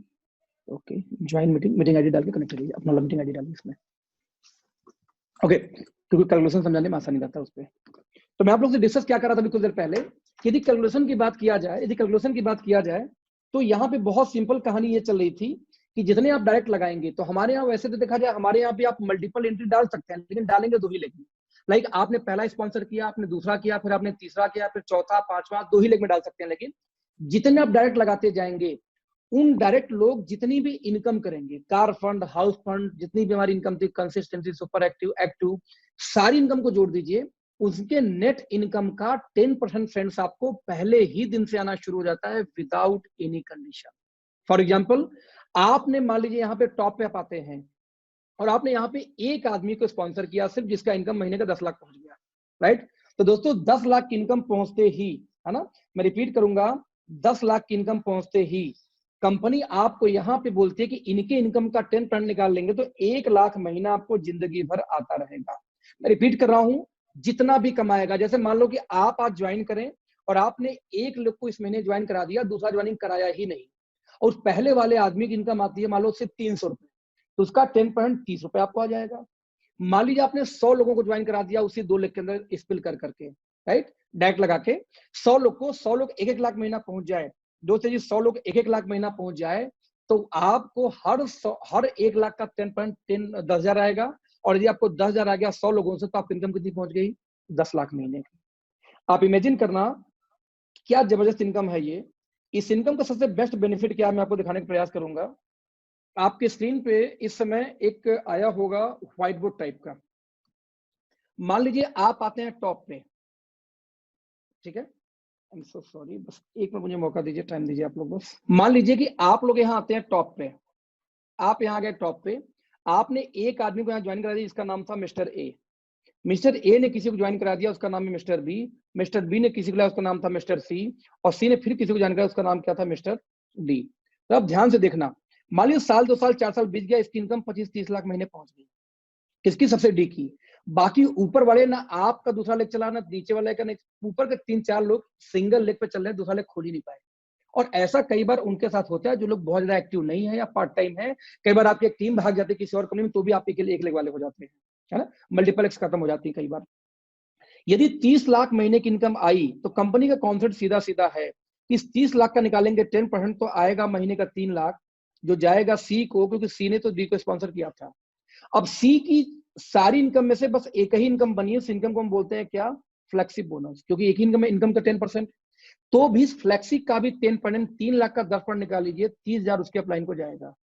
okay, join meeting ID डाल के कनेक्ट करिए, अपना मीटिंग आईडी डालिए इसमें, ओके, क्योंकि कैलकुलेशन समझाने में आसानी रहता है उस पर। तो मैं आप लोग से डिस्कस क्या कर रहा था अभी कुछ देर पहले, यदि कैलकुलेशन की बात किया जाए तो यहाँ पे बहुत सिंपल कहानी ये चल रही थी कि जितने आप डायरेक्ट लगाएंगे, तो हमारे यहाँ वैसे तो देखा जाए हमारे यहाँ भी आप मल्टीपल एंट्री डाल सकते हैं, लेकिन डालेंगे 2 ही लेग में। लाइक आपने पहला स्पॉन्सर किया, आपने दूसरा किया, फिर आपने तीसरा किया, फिर चौथा, पांचवा, 2 ही लेग में डाल सकते हैं। लेकिन जितने आप डायरेक्ट लगाते जाएंगे, उन डायरेक्ट लोग जितनी भी इनकम करेंगे, कार फंड, हाउस फंड, जितनी भी हमारी इनकम थी, कंसिस्टेंसी, सुपर एक्टिव, एक्टिव, सारी इनकम को जोड़ दीजिए, उसके नेट इनकम का 10% फ्रेंड्स आपको पहले ही दिन से आना शुरू हो जाता है without any condition. For example, आपने मान लीजिए यहाँ पे टॉप पे आप आते हैं और आपने यहाँ पे एक आदमी को स्पॉन्सर किया सिर्फ, जिसका इनकम महीने का 10 लाख पहुंच गया, राइट। तो दोस्तों 10 लाख की इनकम पहुंचते ही, है ना, मैं रिपीट करूंगा, 10 लाख की इनकम पहुंचते ही कंपनी आपको यहाँ पे बोलती है कि इनके इनकम का 10% निकाल लेंगे तो 1 लाख महीना आपको जिंदगी भर आता रहेगा। मैं रिपीट कर रहा हूं, जितना भी कमाएगा, जैसे मान लो कि आप आज ज्वाइन करें और आपने एक लोग को इस महीने ज्वाइन करा दिया, दूसरा ज्वाइनिंग कराया ही नहीं, और पहले वाले आदमी की इनकम आती है मान लो सिर्फ 300 रुपए, तो उसका 10% 30 रुपए आपको आ जाएगा। मान लीजिए आपने 100 लोगों को ज्वाइन करा दिया उसी 2 लेग के अंदर स्पिल कर करके, राइट, डायरेक्ट लगा के 100 लोग 1-1 लाख महीना पहुंच जाए, दोस्तों जी 100 लोग 1-1 लाख महीना पहुंच जाए तो आपको हर 1 लाख का 10,000 आएगा, और यदि आपको 10,000 आ गया 100 लोगों से तो आपकी इनकम कितनी पहुंच गई? 10 लाख महीने की। आप इमेजिन करना क्या जबरदस्त इनकम है ये। इस इनकम का सबसे बेस्ट बेनिफिट क्या है मैं आपको दिखाने का प्रयास करूंगा। आपके स्क्रीन पे इस समय एक आया होगा व्हाइट बोर्ड टाइप का, मान लीजिए आप आते हैं टॉप पे, ठीक है, आई एम सो सॉरी, बस एक मिनट मुझे मौका दीजिए, टाइम दीजिए आप लोग बस। मान लीजिए कि आप लोग यहाँ आते हैं टॉप पे, आप यहाँ गए टॉप पे, आपने एक आदमी को यहाँ ज्वाइन करा दिया जिसका नाम था मिस्टर ए, मिस्टर ए ने किसी को ज्वाइन करा दिया उसका नाम है मिस्टर बी, मिस्टर बी ने किसी को लाया उसका नाम था मिस्टर सी, और सी ने फिर किसी को ज्वाइन करा उसका नाम क्या था? Mister D. तो अब ध्यान से देखना, मान लीजिए साल 2 साल 4 साल बीत गया, इसकी इनकम 25-30 लाख महीने पहुंच गई, किसकी? सबसे डी की। बाकी ऊपर वाले ना आपका दूसरा लेग चला, ना नीचे वाले का, ऊपर के 3-4 लोग सिंगल लेग पे चल रहे हैं, दूसरा लेग खोल ही नहीं पाए। और ऐसा कई बार उनके साथ होता है जो लोग बहुत ज्यादा एक्टिव नहीं है या पार्ट टाइम है, कई बार आपकी एक टीम भाग जाती है किसी और कंपनी में तो भी आपके के लिए 1 लेग वाले हो जाते हैं, है ना, मल्टीपल एक्स खत्म हो जाती है कई बार। यदि 30 लाख महीने की इनकम आई तो कंपनी का कॉन्सेप्ट सीधा सीधा है कि इस 30 लाख का निकालेंगे 10% तो आएगा महीने का 3 लाख, जो जाएगा सी को, क्योंकि सी ने तो डी को स्पॉन्सर किया था। अब सी की सारी इनकम में से बस एक ही इनकम बनी है, इस इनकम को हम बोलते हैं क्या? फ्लेक्सी बोनस, क्योंकि एक ही इनकम का 10%, तो भी फ्लेक्सी का भी 10%, 3 लाख का 10% निकाल लीजिए, 30,000 उसके अपलाइन को जाएगा।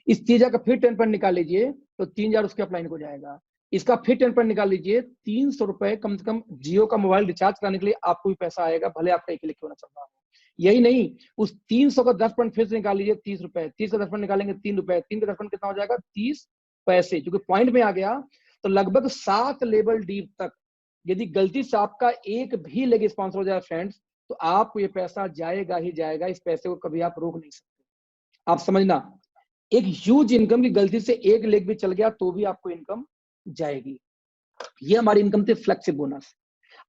इस 30,000 का फिर 10% निकाल लीजिए तो 3,000 उसके अपलाइन को जाएगा। इसका फिर 10% निकाल लीजिए, 300 रुपए कम से कम जियो का मोबाइल रिचार्ज कराने के लिए आपको भी पैसा आएगा, भले आपका एक क्यों ना चल रहा हो। यही नहीं, उस 300 का 10% फिर से निकाल लीजिए, 30 रुपए, 30 का 10% निकालेंगे 3 रुपए, 3 का 10% कितना हो जाएगा? 30 पैसे, क्योंकि पॉइंट में आ गया। तो लगभग 7 लेवल डीप तक यदि गलती से आपका एक भी लेग स्पॉन्सर हो जाए फ्रेंड्स, तो आपको ये पैसा जाएगा ही जाएगा, इस पैसे को कभी आप रोक नहीं सकते। आप समझना, एक ह्यूज इनकम की गलती से एक लेग भी चल गया तो भी आपको इनकम जाएगी। ये हमारी इनकम थी फ्लेक्सिबल बोनस।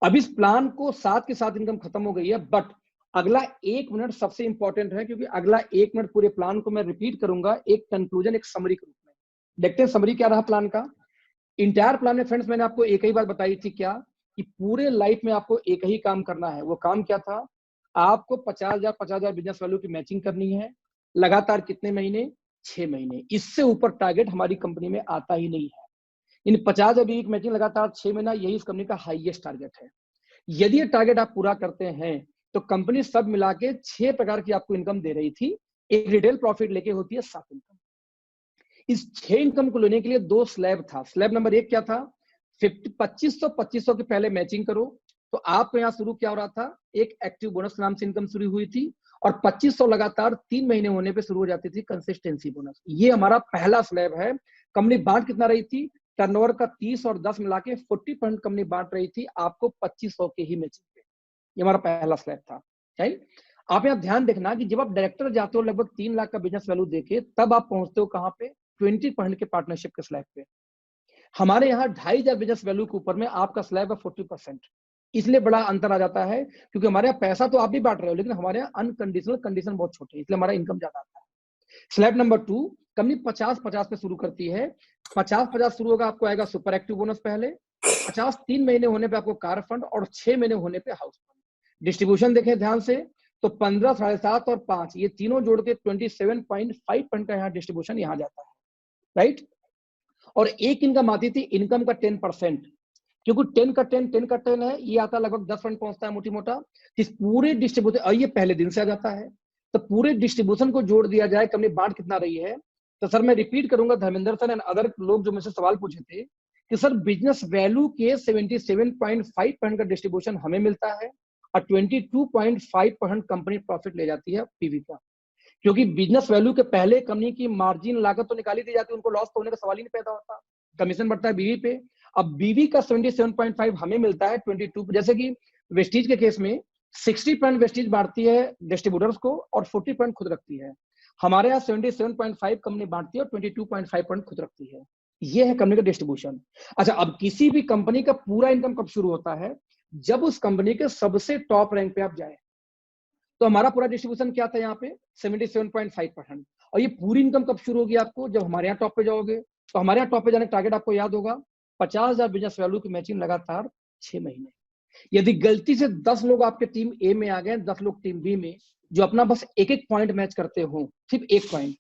अब इस प्लान को साथ के साथ इनकम खत्म हो गई है, बट अगला 1 मिनट सबसे इंपॉर्टेंट है, क्योंकि अगला 1 मिनट पूरे प्लान को मैं रिपीट करूंगा एक कंक्लूजन, एक समरी के रूप में। देखते हैं समरी क्या रहा प्लान का। इंटायर प्लान में फ्रेंड्स मैंने आपको एक ही बात बताई थी, क्या कि पूरे लाइफ में आपको एक ही काम करना है। वो काम क्या था? आपको 50,000 बिजनेस वैल्यू की मैचिंग करनी है। लगातार कितने महीने? 6 महीने। इससे ऊपर टारगेट हमारी कंपनी में आता ही नहीं है। इन 50,000 की मैचिंग लगातार 6 महीना, यही इस कंपनी का हाईएस्ट टारगेट है। यदि ये टारगेट आप पूरा करते हैं तो कंपनी सब मिला के 6 प्रकार की आपको इनकम दे रही थी। एक रिटेल प्रॉफिट लेके होती है 7 इनकम। इस 6 इनकम को लेने के लिए 2 स्लैब था। स्लैब नंबर 1 क्या था? 2500 के पहले मैचिंग करो। तो आपको यहाँ शुरू क्या हो रहा था? एक एक्टिव बोनस नाम से इनकम शुरू हुई थी, और 2500 लगातार 3 महीने होने पे शुरू हो जाती थी कंसिस्टेंसी बोनस। ये हमारा पहला स्लैब है। कंपनी बांट कितना रही थी? टर्नओवर का 30 और 10 मिला के 40% कंपनी बांट रही थी आपको 2500 के ही मैचिंग पे। ये हमारा पहला स्लैब था, राइट। आप यहाँ ध्यान देखना कि जब आप डायरेक्टर जाते हो लगभग 3 लाख का बिजनेस वैल्यू देके, तब आप पहुंचते हो कहां पे? 20% के पार्टनरशिप के स्लैब पे। हमारे यहाँ 2,500 बिजनेस वैल्यू के ऊपर में आपका स्लैब है 40%। इसलिए बड़ा अंतर आ जाता है, क्योंकि हमारे यहाँ पैसा तो आप भी बांट रहे हो, लेकिन हमारे यहाँ अनकंडीशनल कंडीशन बहुत छोटे हैं, इसलिए हमारा इनकम ज्यादा आता है। स्लैब नंबर 2, कंपनी 50-50 पे शुरू करती है। 50-50 शुरू होगा, आपको आएगा सुपर एक्टिव बोनस पहले, 50 3 महीने होने पे आपको कार फंड, और 6 महीने होने पे हाउस फंड। डिस्ट्रीब्यूशन देखें ध्यान से, तो 15, 7.5 और 5 ये तीनों जोड़ के 27.5% का यहाँ डिस्ट्रीब्यूशन यहाँ जाता है, राइट। और एक इनकम आती थी इनकम का 10%, क्योंकि 10 है, ये आता लगभग 10% पहुंचता है मोटी मोटा। इस पूरे डिस्ट्रीब्यूशन, और ये पहले दिन से आ जाता है, तो पूरे डिस्ट्रीब्यूशन को जोड़ दिया जाए, कंपनी बांट कितना रही है। तो सर मैं रिपीट करूंगा, धर्मेंद्र सर एंड अदर लोग जो मुझसे सवाल पूछे थे कि सर बिजनेस वैल्यू के 77.5% का डिस्ट्रीब्यूशन हमें मिलता है, और 22.5% कंपनी प्रॉफिट ले जाती है पीवी का। क्योंकि बिजनेस वैल्यू के पहले कंपनी की मार्जिन लागत तो निकाली दी जाती है, उनको लॉस तो होने का सवाल ही नहीं पैदा होता, कमीशन बढ़ता है बीवी पे। अब बीवी का 77.5 हमें मिलता है 22, जैसे कि वेस्टीज के केस में 60% वेस्टीज बांटती है डिस्ट्रीब्यूटर्स को, और 40% खुद रखती है। हमारे यहाँ 77.5 कंपनी बांटती है और 22.5% खुद रखती है। ये है कंपनी का डिस्ट्रीब्यूशन। अच्छा, अब किसी भी कंपनी का पूरा इनकम कब शुरू होता है? जब उस कंपनी के सबसे टॉप रैंक पे आप जाए। तो हमारा पूरा डिस्ट्रीब्यूशन क्या था यहाँ पे? 77.5%। और ये पूरी इनकम कब शुरू होगी आपको? जब हमारे यहाँ टॉप पे जाओगे। तो हमारे यहाँ टॉप पे जाने का टारगेट आपको याद होगा, 50,000 बिजनेस वैल्यू की मैचिंग लगातार 6 महीने। यदि गलती से 10 लोग आपके टीम ए में आ गए, 10 लोग टीम बी में, जो अपना बस एक एक पॉइंट मैच करते हो, सिर्फ एक पॉइंट,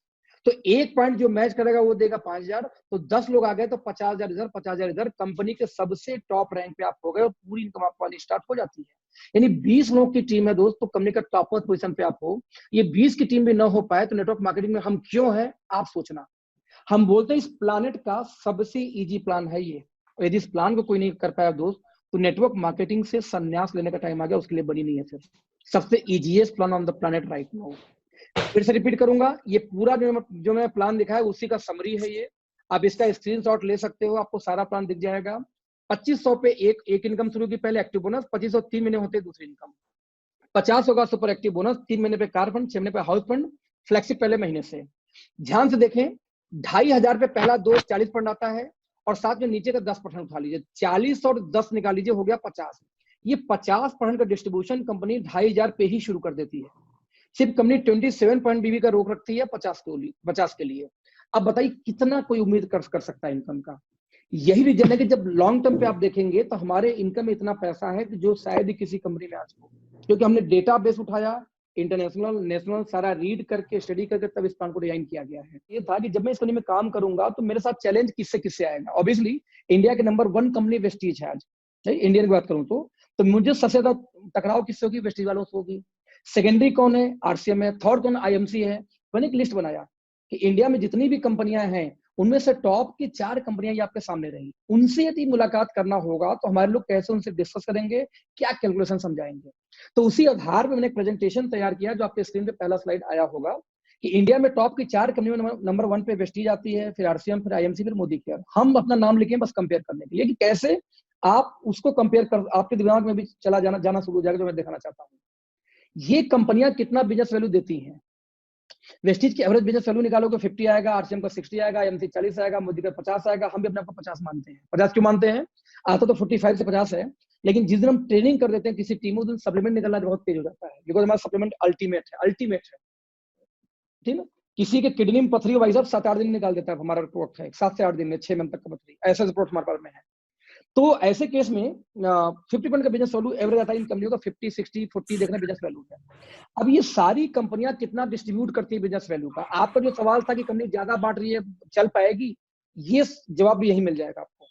तो एक पॉइंट जो मैच करेगा वो देगा 5,000। तो 10 लोग आ गए तो 50,000 इधर, 50,000 इधर, कंपनी के सबसे टॉप रैंक पे आप हो गए और पूरी इनकम आपको आनी स्टार्ट हो जाती है। यानी 20 लोग की टीम है दोस्त, तो कंपनी का टॉपर पोजीशन पे आप हो। ये 20 की टीम भी ना हो पाए तो नेटवर्क मार्केटिंग में हम क्यों हैं आप सोचना। हम बोलते हैं इस प्लानेट का सबसे इजी प्लान है ये, और यदि इस प्लान को कोई नहीं कर पाया दोस्त, तो नेटवर्क मार्केटिंग से संन्यास लेने का टाइम आ गया, उसके लिए बनी नहीं है। फिर सबसे easiest plan on the planet right now. फिर से रिपीट करूंगा, ये पूरा जो मैं प्लान दिखा है उसी का समरी है ये। आप इसका स्क्रीनशॉट ले सकते हो, आपको सारा प्लान दिख जाएगा। 2500 पे एक इनकम शुरू की पहले एक्टिव बोनस, 2500 3 महीने होते दूसरी इनकम। 50 होगा सुपर एक्टिव बोनस, 3 महीने पे कार फंड, 6 महीने पे हाउस फंड, फ्लेक्सिब पहले महीने से। ध्यान से देखें, 2,500 पे पहला दोस्त 40% आता है, और साथ में नीचे का 10% उठा लीजिए, 40 और 10 निकाल लीजिए, हो गया 50। ये 50% का डिस्ट्रीब्यूशन कंपनी 2,500 पे ही शुरू कर देती है। सिर्फ कंपनी 27% बीवी का रोक रखती है 50 के लिए। अब बताइए कितना कोई उम्मीद कर सकता है इनकम का। यही रीजन है कि जब लॉन्ग टर्म पे आप देखेंगे तो हमारे इनकम में इतना पैसा है कि जो शायद ही किसी कंपनी में आज हो, क्योंकि हमने डेटा बेस उठाया, इंटरनेशनल नेशनल सारा रीड करके स्टडी करके तब इस प्लान को डिजाइन किया गया है। ये था कि जब मैं इस कंपनी में काम करूंगा तो मेरे साथ चैलेंज किससे किससे आएगा। ऑब्वियसली इंडिया के नंबर 1 कंपनी वेस्टीज है आज, इंडियन की बात करूं तो मुझे सबसे ज्यादा टकराव किससे होगी? वेस्टीज वालों से होगी। सेकेंडरी कौन है? आरसीएम है। थर्ड कौन? आईएमसी है। मैंने एक लिस्ट बनाया कि इंडिया में जितनी भी कंपनियां हैं उनमें से टॉप की 4 कंपनियां ये आपके सामने रही। उनसे यदि मुलाकात करना होगा तो हमारे लोग कैसे उनसे डिस्कस करेंगे, क्या कैलकुलेशन समझाएंगे। तो उसी आधार पर मैंने एक प्रेजेंटेशन तैयार किया, जो आपके स्क्रीन पे पहला स्लाइड आया होगा, कि इंडिया में टॉप की 4 कंपनियों में नंबर 1 पे वेस्टीज आती है, फिर आरसीएम, फिर आईएमसी, फिर मोदी केयर। हम अपना नाम लिखे बस कंपेयर करने के लिए कि कैसे आप उसको कंपेयर कर, आपके दिमाग में भी चला जाना शुरू हो जाएगा, जो मैं दिखाना चाहता हूँ। ये कंपनियां कितना बिजनेस वैल्यू देती हैं। वेस्टीज की एवरेज बिजनेस वैल्यू निकालोगे 50 आएगा, आरसीएम का 60 आएगा, एमसी 40 आएगा, मोदी का 50 आएगा। हम भी अपने आपको 50 मानते हैं। 50 क्यों मानते हैं? आता तो 45 से 50 है, लेकिन जिस दिन हम ट्रेनिंग कर देते हैं किसी टीम, उस दिन सप्लीमेंट निकलना बहुत तेज हो जाता है, बिकॉज हमारा सप्लीमेंट अल्टीमेट है, अल्टीमेट है। ठीक है, किसी के किडनी में पथरी भाई साहब 7-8 दिन निकाल देता है, हमारा रिपोर्ट है 7 से 8 दिन में, 6 मंथ तक का पथरी, ऐसा रिपोर्ट हमारे पास में है। तो ऐसे केस में 50% का बिजनेस वैल्यू एवरेज आता है इन कंपनियों का, 50, 60, 40 देखना बिजनेस वैल्यू है। अब ये सारी कंपनियां कितना डिस्ट्रीब्यूट करती है बिजनेस वैल्यू का? आपका जो सवाल था कि कंपनी ज्यादा बांट रही है, चल पाएगी, ये जवाब भी यही मिल जाएगा आपको।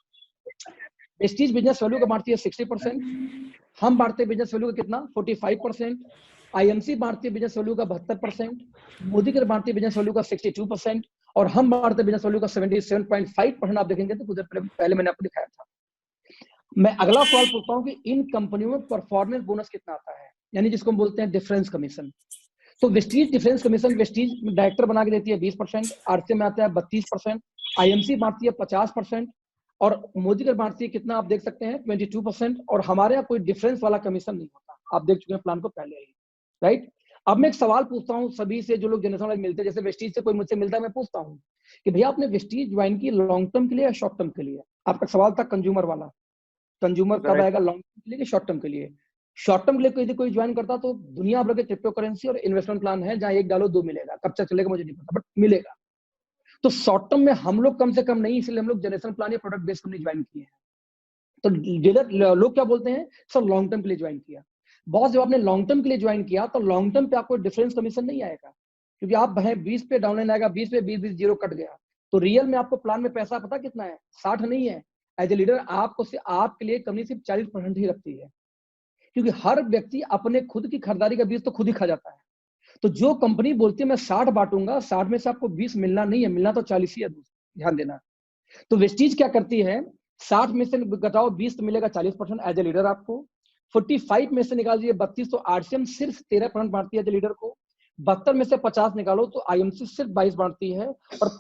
वेस्टीज बिजनेस वैल्यू का बांटती है 60%, हम बांटते हैं बिजनेस वैल्यू का कितना, 45%, आईएमसी बांटती है बिजनेस वैल्यू का 72%, मोदी के बांटती है बिजनेस वैल्यू का 62%, और हम बांटते हैं बिजनेस वैल्यू का 77.5%। आप देखेंगे तो कुछ पहले मैंने आपको दिखाया था। मैं अगला सवाल पूछता हूं कि इन कंपनियों में परफॉर्मेंस बोनस कितना आता है, यानी जिसको हम बोलते हैं डिफरेंस कमीशन। तो Vestige difference commission, Vestige director बना के देती है 20%, आरसीएम में आता है 32%, आईएमसी बांटती है 50%, और मोदी कर बांटती है कितना, आप देख सकते हैं 22%। और हमारे यहाँ कोई डिफरेंस वाला कमीशन नहीं होता, आप देख चुके हैं प्लान को पहले ही, राइट। अब मैं एक सवाल पूछता हूँ सभी से, जो लोग जनरेशन वाले मिलते हैं, जैसे वेस्टीज से कोई मुझसे मिलता है, मैं पूछता हूँ कि भैया आपने वेस्टीज ज्वाइन की लॉन्ग टर्म के लिए या शॉर्ट टर्म के लिए? आपका सवाल था कंज्यूमर वाला, कंज्यूमर कब आएगा, लॉन्ग टर्म के लिए कि शॉर्ट टर्म के लिए? शॉर्ट टर्म के लिए यदि कोई ज्वाइन करता तो दुनिया भर के क्रिप्टो करेंसी और इन्वेस्टमेंट प्लान है जहां 1 डालो 2 मिलेगा, कब तक चलेगा मुझे नहीं पता, बट मिलेगा। तो शॉर्ट टर्म में हम लोग कम से कम नहीं, इसलिए हम लोग जनरेशन प्लान या प्रोडक्ट बेस्ड कंपनी ज्वाइन किए हैं। तो डीलर लोग क्या बोलते हैं, सर लॉन्ग टर्म के लिए ज्वाइन किया। बॉस जब आपने लॉन्ग टर्म के लिए ज्वाइन किया तो लॉन्ग टर्म पे आपको डिफरेंस कमीशन नहीं आएगा, क्योंकि आप भले 20 पे डाउनलाइन आएगा, 20 पे 20 जीरो कट गया, तो रियल में आपको प्लान में पैसा पता कितना है, 60 नहीं है। एज ए लीडर आपको से आपके लिए कंपनी सिर्फ 40% ही रखती है, क्योंकि हर व्यक्ति अपने खुद की खरीदारी का 20 तो खुद ही खा जाता है। तो जो कंपनी बोलती है मैं 60 बांटूंगा, 60 में से आपको 20 मिलना नहीं है, मिलना तो 40 ही है, ध्यान देना। तो वेस्टीज क्या करती है, 60 में से घटाओ 20 तो मिलेगा 40% एज ए लीडर आपको, 45 में से निकाल दीजिए 32 तो आरसीएम सिर्फ 13% बांटती है एज ए लीडर को, 72 में से 50 निकालो तो आईएमसी सिर्फ 22 बांटती है,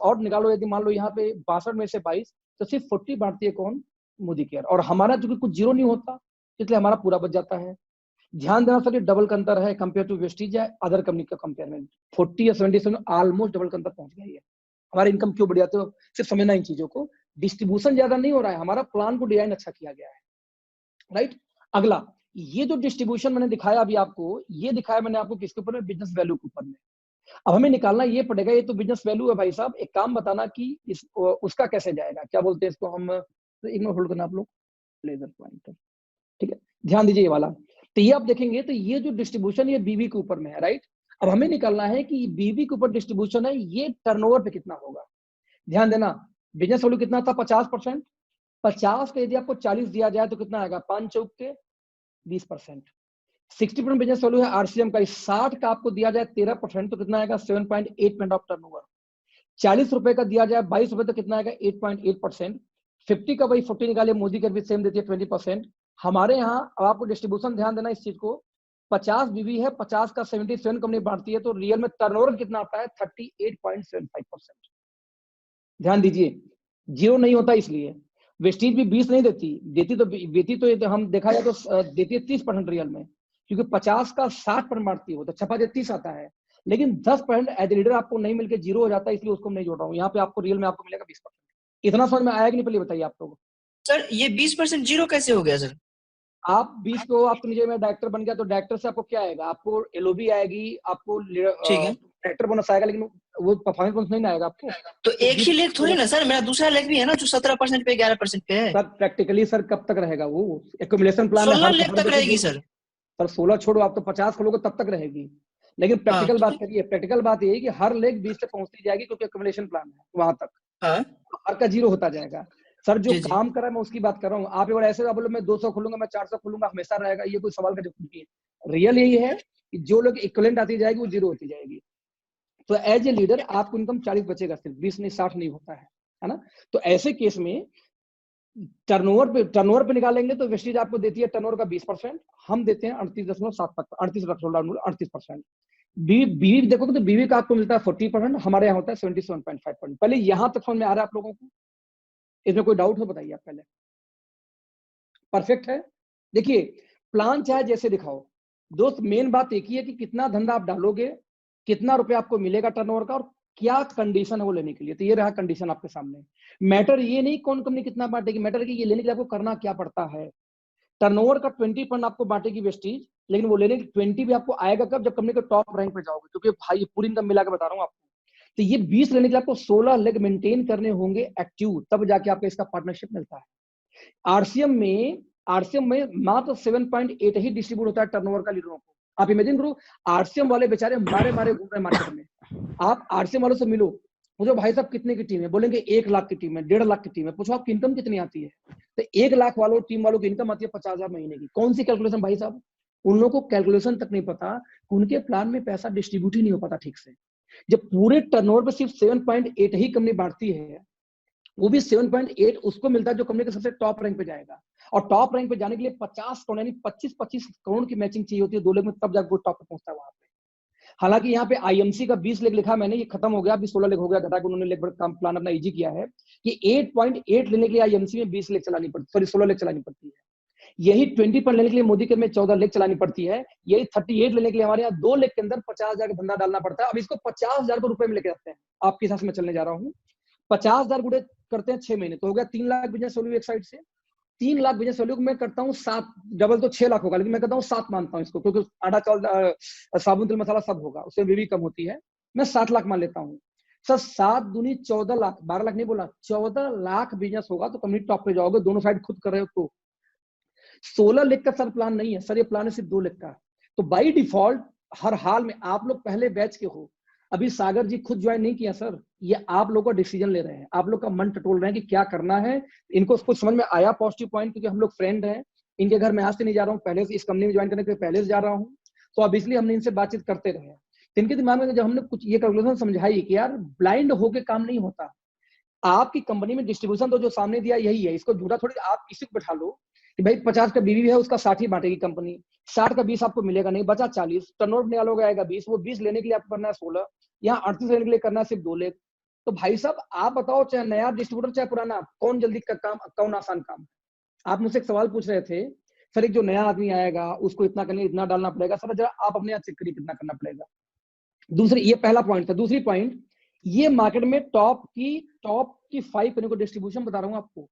और निकालो यदि मान लो यहाँ पे 62 में से 22 तो सिर्फ 40 बांटती है कौन, मोदी केयर। और हमारा चूंकि कुछ जीरो नहीं होता इसलिए हमारा पूरा बच जाता है। ध्यान देना सर, ये डबल का अंतर है कंपेयर टू वेस्टीज या अदर कंपनी का कंपेयर में, 40 या 77 ऑलमोस्ट डबल का अंतर पहुंच गया है। हमारी इनकम क्यों बढ़ जाती है, सिर्फ समझना इन चीजों को। डिस्ट्रीब्यूशन ज्यादा नहीं हो रहा है, हमारा प्लान को डिजाइन अच्छा किया गया है, राइट। अगला, ये जो डिस्ट्रीब्यूशन मैंने दिखाया अभी आपको, ये दिखाया मैंने आपको किसके ऊपर में, बिजनेस वैल्यू के ऊपर में। अब हमें निकालना ये पड़ेगा, ये तो बिजनेस वैल्यू है भाई साहब, एक काम बताना कि उसका कैसे जाएगा, क्या बोलते हैं इसको हम, एक मिनट होल्ड करना आप लोग, लेजर पॉइंटर, ठीक है, ध्यान दीजिए ये वाला। तो ये आप देखेंगे तो ये जो डिस्ट्रीब्यूशन ये बीवी के ऊपर में है, राइट। अब हमें निकालना है कि बीवी के ऊपर डिस्ट्रीब्यूशन है, ये टर्नओवर पे कितना होगा। ध्यान देना, बिजनेस वैल्यू कितना था, 50%, 50 का यदि आपको 40 दिया जाए तो कितना आएगा, 5 चौक के 20%। 60% बिजनेस वैल्यू है आरसीएम का, 60 का आपको दिया जाए 13% तो कितना आएगा, 7.8% ऑफ टर्नओवर। 40 रुपए का दिया जाए 22 रुपए तो कितना आएगा, 8.8%। 50 का वही 40 निकाले, मोदी का भी सेम देती है 20%। हमारे यहाँ अब आपको डिस्ट्रीब्यूशन ध्यान देना इस चीज को, 50 बीवी है, 50 का 77 कंपनी बांटती है, तो रियल में टर्नओवर कितना आता है, 38.75%। ध्यान दीजिए, जीरो नहीं होता इसलिए। वेस्टीज भी 20 नहीं देती, देती तो हम देखा जाए तो देती है 30% रियल में, क्योंकि 50 का 60% बांटती है, तो छपा 30 आता है, लेकिन 10% एज लीडर आपको नहीं मिलकर जीरो हो जाता है, इसलिए उसको नहीं जोड़ रहा हूँ यहाँ पे। आपको रियल में आपको मिलेगा 20%। इतना समझ में आया कि नहीं, पहले बताइए आप लोग। सर ये 20% जीरो कैसे हो गया सर? आप 20 को आप नीचे में डायरेक्टर बन गया तो डायरेक्टर से आपको क्या आएगा, आपको एलओबी आएगी, आपको ठीक है, डायरेक्टर बोनस आएगा, लेकिन वो परफॉर्मेंस बोनस नहीं आएगा आपको। तो एक ही लेग थोड़ी ना सर, मेरा दूसरा लेग भी है ना जो 17% पे 11% पे है सर प्रैक्टिकली सर कब तक रहेगा वो, एक्यूमुलेशन प्लान में 16 लेग तक रहेगी सर। सर 16 छोड़ो, आप तो 50 खोलोगे तब तक रहेगी, लेकिन प्रैक्टिकल बात करिए, प्रैक्टिकल बात ये है कि हर लेग 20 तक पहुंचती जाएगी, क्योंकि एक्यूमुलेशन प्लान है वहां तक, हाँ हर का जीरो होता जाएगा। सर जो जी जी, काम करा मैं उसकी बात कर रहा हूँ, आप एक बार ऐसे बोलो मैं 200 खोलूंगा, मैं 400 खोलूंगा, हमेशा रहेगा, ये कोई सवाल का जवाब नहीं है। रियल यही है कि जो लोग इक्वलेंट आती जाएगी वो जीरो होती जाएगी। तो एज ए लीडर आपको इनकम 40 बचेगा, सिर्फ 20 नहीं, 60 नहीं होता है ना। तो ऐसे केस में टर्नओवर पे निकालेंगे तो वेस्टीज आपको देती है टर्नओवर का 20%, हम देते हैं 38.7%, 38%। बीवी देखोगे तो बीवी का आपको मिलता है 40%, हमारे यहाँ होता है 77.5%। पहले यहां तक समझ में आ रहा है आप लोगों को, इसमें कोई डाउट हो बताइए आप पहले। परफेक्ट है। देखिए प्लान चाहे जैसे दिखाओ दोस्त, मेन बात एक ही है कि कितना धंधा आप डालोगे कितना रुपया आपको मिलेगा टर्नओवर का, और क्या कंडीशन है वो लेने के लिए। तो ये रहा कंडीशन आपके सामने। मैटर ये नहीं कौन कंपनी कितना बांटेगी, मैटर कि ये लेने के लिए आपको करना क्या पड़ता है। टर्नओवर का 20% आपको बांटेगी वेस्टीज, लेकिन वो लेने के 20 भी आपको आएगा कब, जब कंपनी के टॉप रैंक पे जाओगे, क्योंकि भाई पूरी इनकम मिला के बता रहा हूँ आपको। तो ये 20 लेने के लिए आपको 16 लेग मेंटेन करने होंगे एक्टिव, तब जाके आपको इसका पार्टनरशिप मिलता है। आरसीएम में मात्र 7.8 ही डिस्ट्रीब्यूट होता है टर्नओवर का लीडरों को। आप इमेजिन करो, आरसीएम वाले बेचारे मारे मारे घूम रहे हैं मार्केट में। आप आरसीएम वालों से मिलो, पूछो भाई साहब कितने की टीम है, बोलेंगे 1 लाख की टीम है, 1.5 लाख की टीम है। पूछो आपकी इनकम कितनी आती है, तो 1 लाख वालों टीम वालों की इनकम आती है 50,000 महीने की। कौन सी कैलकुलेशन भाई साहब, उन लोगों को कैलकुलेशन तक नहीं पता, उनके प्लान में पैसा डिस्ट्रीब्यूट ही नहीं हो पाता ठीक से। जब पूरे टर्नओवर पे सिर्फ 7.8 ही कंपनी बांटती है, वो भी 7.8 उसको मिलता है जो कंपनी के सबसे टॉप रैंक पे जाएगा। और टॉप रैंक पे जाने के लिए 50 करोड़ यानी 25-25 करोड़ की मैचिंग चाहिए होती है 2 लेग में, तब जाकर वो टॉप पे पहुंचता है वहां पे। हालांकि यहाँ पे आईएमसी का 20 लेग लिखा मैंने, ये खत्म हो गया, अभी 16 लेग हो गया, घटा के उन्होंने लेग काम प्लान अपना इजी किया है कि 8.8 लेने के लिए आईएमसी में 20 लेग चलानी पड़ती, सॉरी 16 लेग चलानी पड़ती है। यही 20 लेने के लिए मोदी के में 14 लेग चलानी पड़ती है। यही 38 लेने के लिए हमारे यहाँ 2 लेग के अंदर 50,000 का धंधा डालना पड़ता है। अब इसको 50,000 रुपए में लेके आते हैं, आपके हिसाब से मैं चलने जा रहा हूँ। 50,000 गुड़े करते हैं 6 महीने, तो हो गया 3 लाख बिजनेस वैल्यू एक साइड से। 3 लाख बिजनेस वैल्यू मैं करता हूँ 7, डबल तो 6 लाख होगा, लेकिन मैं करता हूँ 7 मानता हूँ इसको, क्योंकि आटा चावल साबुन तेल मसाला सब होगा, उससे भी कम होती है। मैं 7 लाख मान लेता हूँ सर। 7 दूनी 14 लाख, 12 लाख नहीं बोला, 14 लाख बिजनेस होगा तो कंपनी टॉप पे जाओगे, दोनों साइड खुद कर रहे हो तो। 16 लेग का सर प्लान नहीं है सर, ये प्लान है सिर्फ 2 लेग का। तो बाई डिफॉल्ट हर हाल में आप लोग पहले बैच के हो, अभी सागर जी खुद ज्वाइन नहीं किया सर, ये आप लोग का डिसीजन ले रहे हैं, आप लोग का मन टटोल रहे हैं कि क्या करना है। इनको कुछ समझ में आया पॉजिटिव पॉइंट, क्योंकि हम लोग फ्रेंड हैं, इनके घर मैं आज से नहीं जा रहा हूँ, पहले से इस कंपनी में ज्वाइन करने के पहले से जा रहा हूँ, तो अब इसलिए हमने इनसे बातचीत करते रहे। तो इनके दिमाग में जब हमने कुछ ये कैलकुलेशन समझाई कि यार ब्लाइंड होके काम नहीं होता, आपकी कंपनी में डिस्ट्रीब्यूशन तो जो सामने दिया यही है, इसको झूठा थोड़ी आप इसी को बैठा लो कि भाई 50 का बीवी है उसका 60 ही बांटेगी कंपनी, 60 का 20 आपको मिलेगा नहीं, बचा 40, टर्नओवर में वालों का आएगा 20, वो 20 लेने के लिए आपको करना है 16, यहाँ 38 लेने के लिए करना है सिर्फ 2 लेख। तो भाई साहब आप बताओ, चाहे नया डिस्ट्रीब्यूटर चाहे पुराना, कौन जल्दी का काम, कौन आसान काम। आप मुझसे एक सवाल पूछ रहे थे सर, एक जो नया आदमी आएगा उसको इतना करने इतना डालना पड़ेगा, सर जरा आप अपने यहाँ चेक करिए कितना करना पड़ेगा। दूसरी, ये पहला पॉइंट था। दूसरी पॉइंट, ये मार्केट में टॉप की 5 कंपनी को डिस्ट्रीब्यूशन बता रहा हूँ आपको,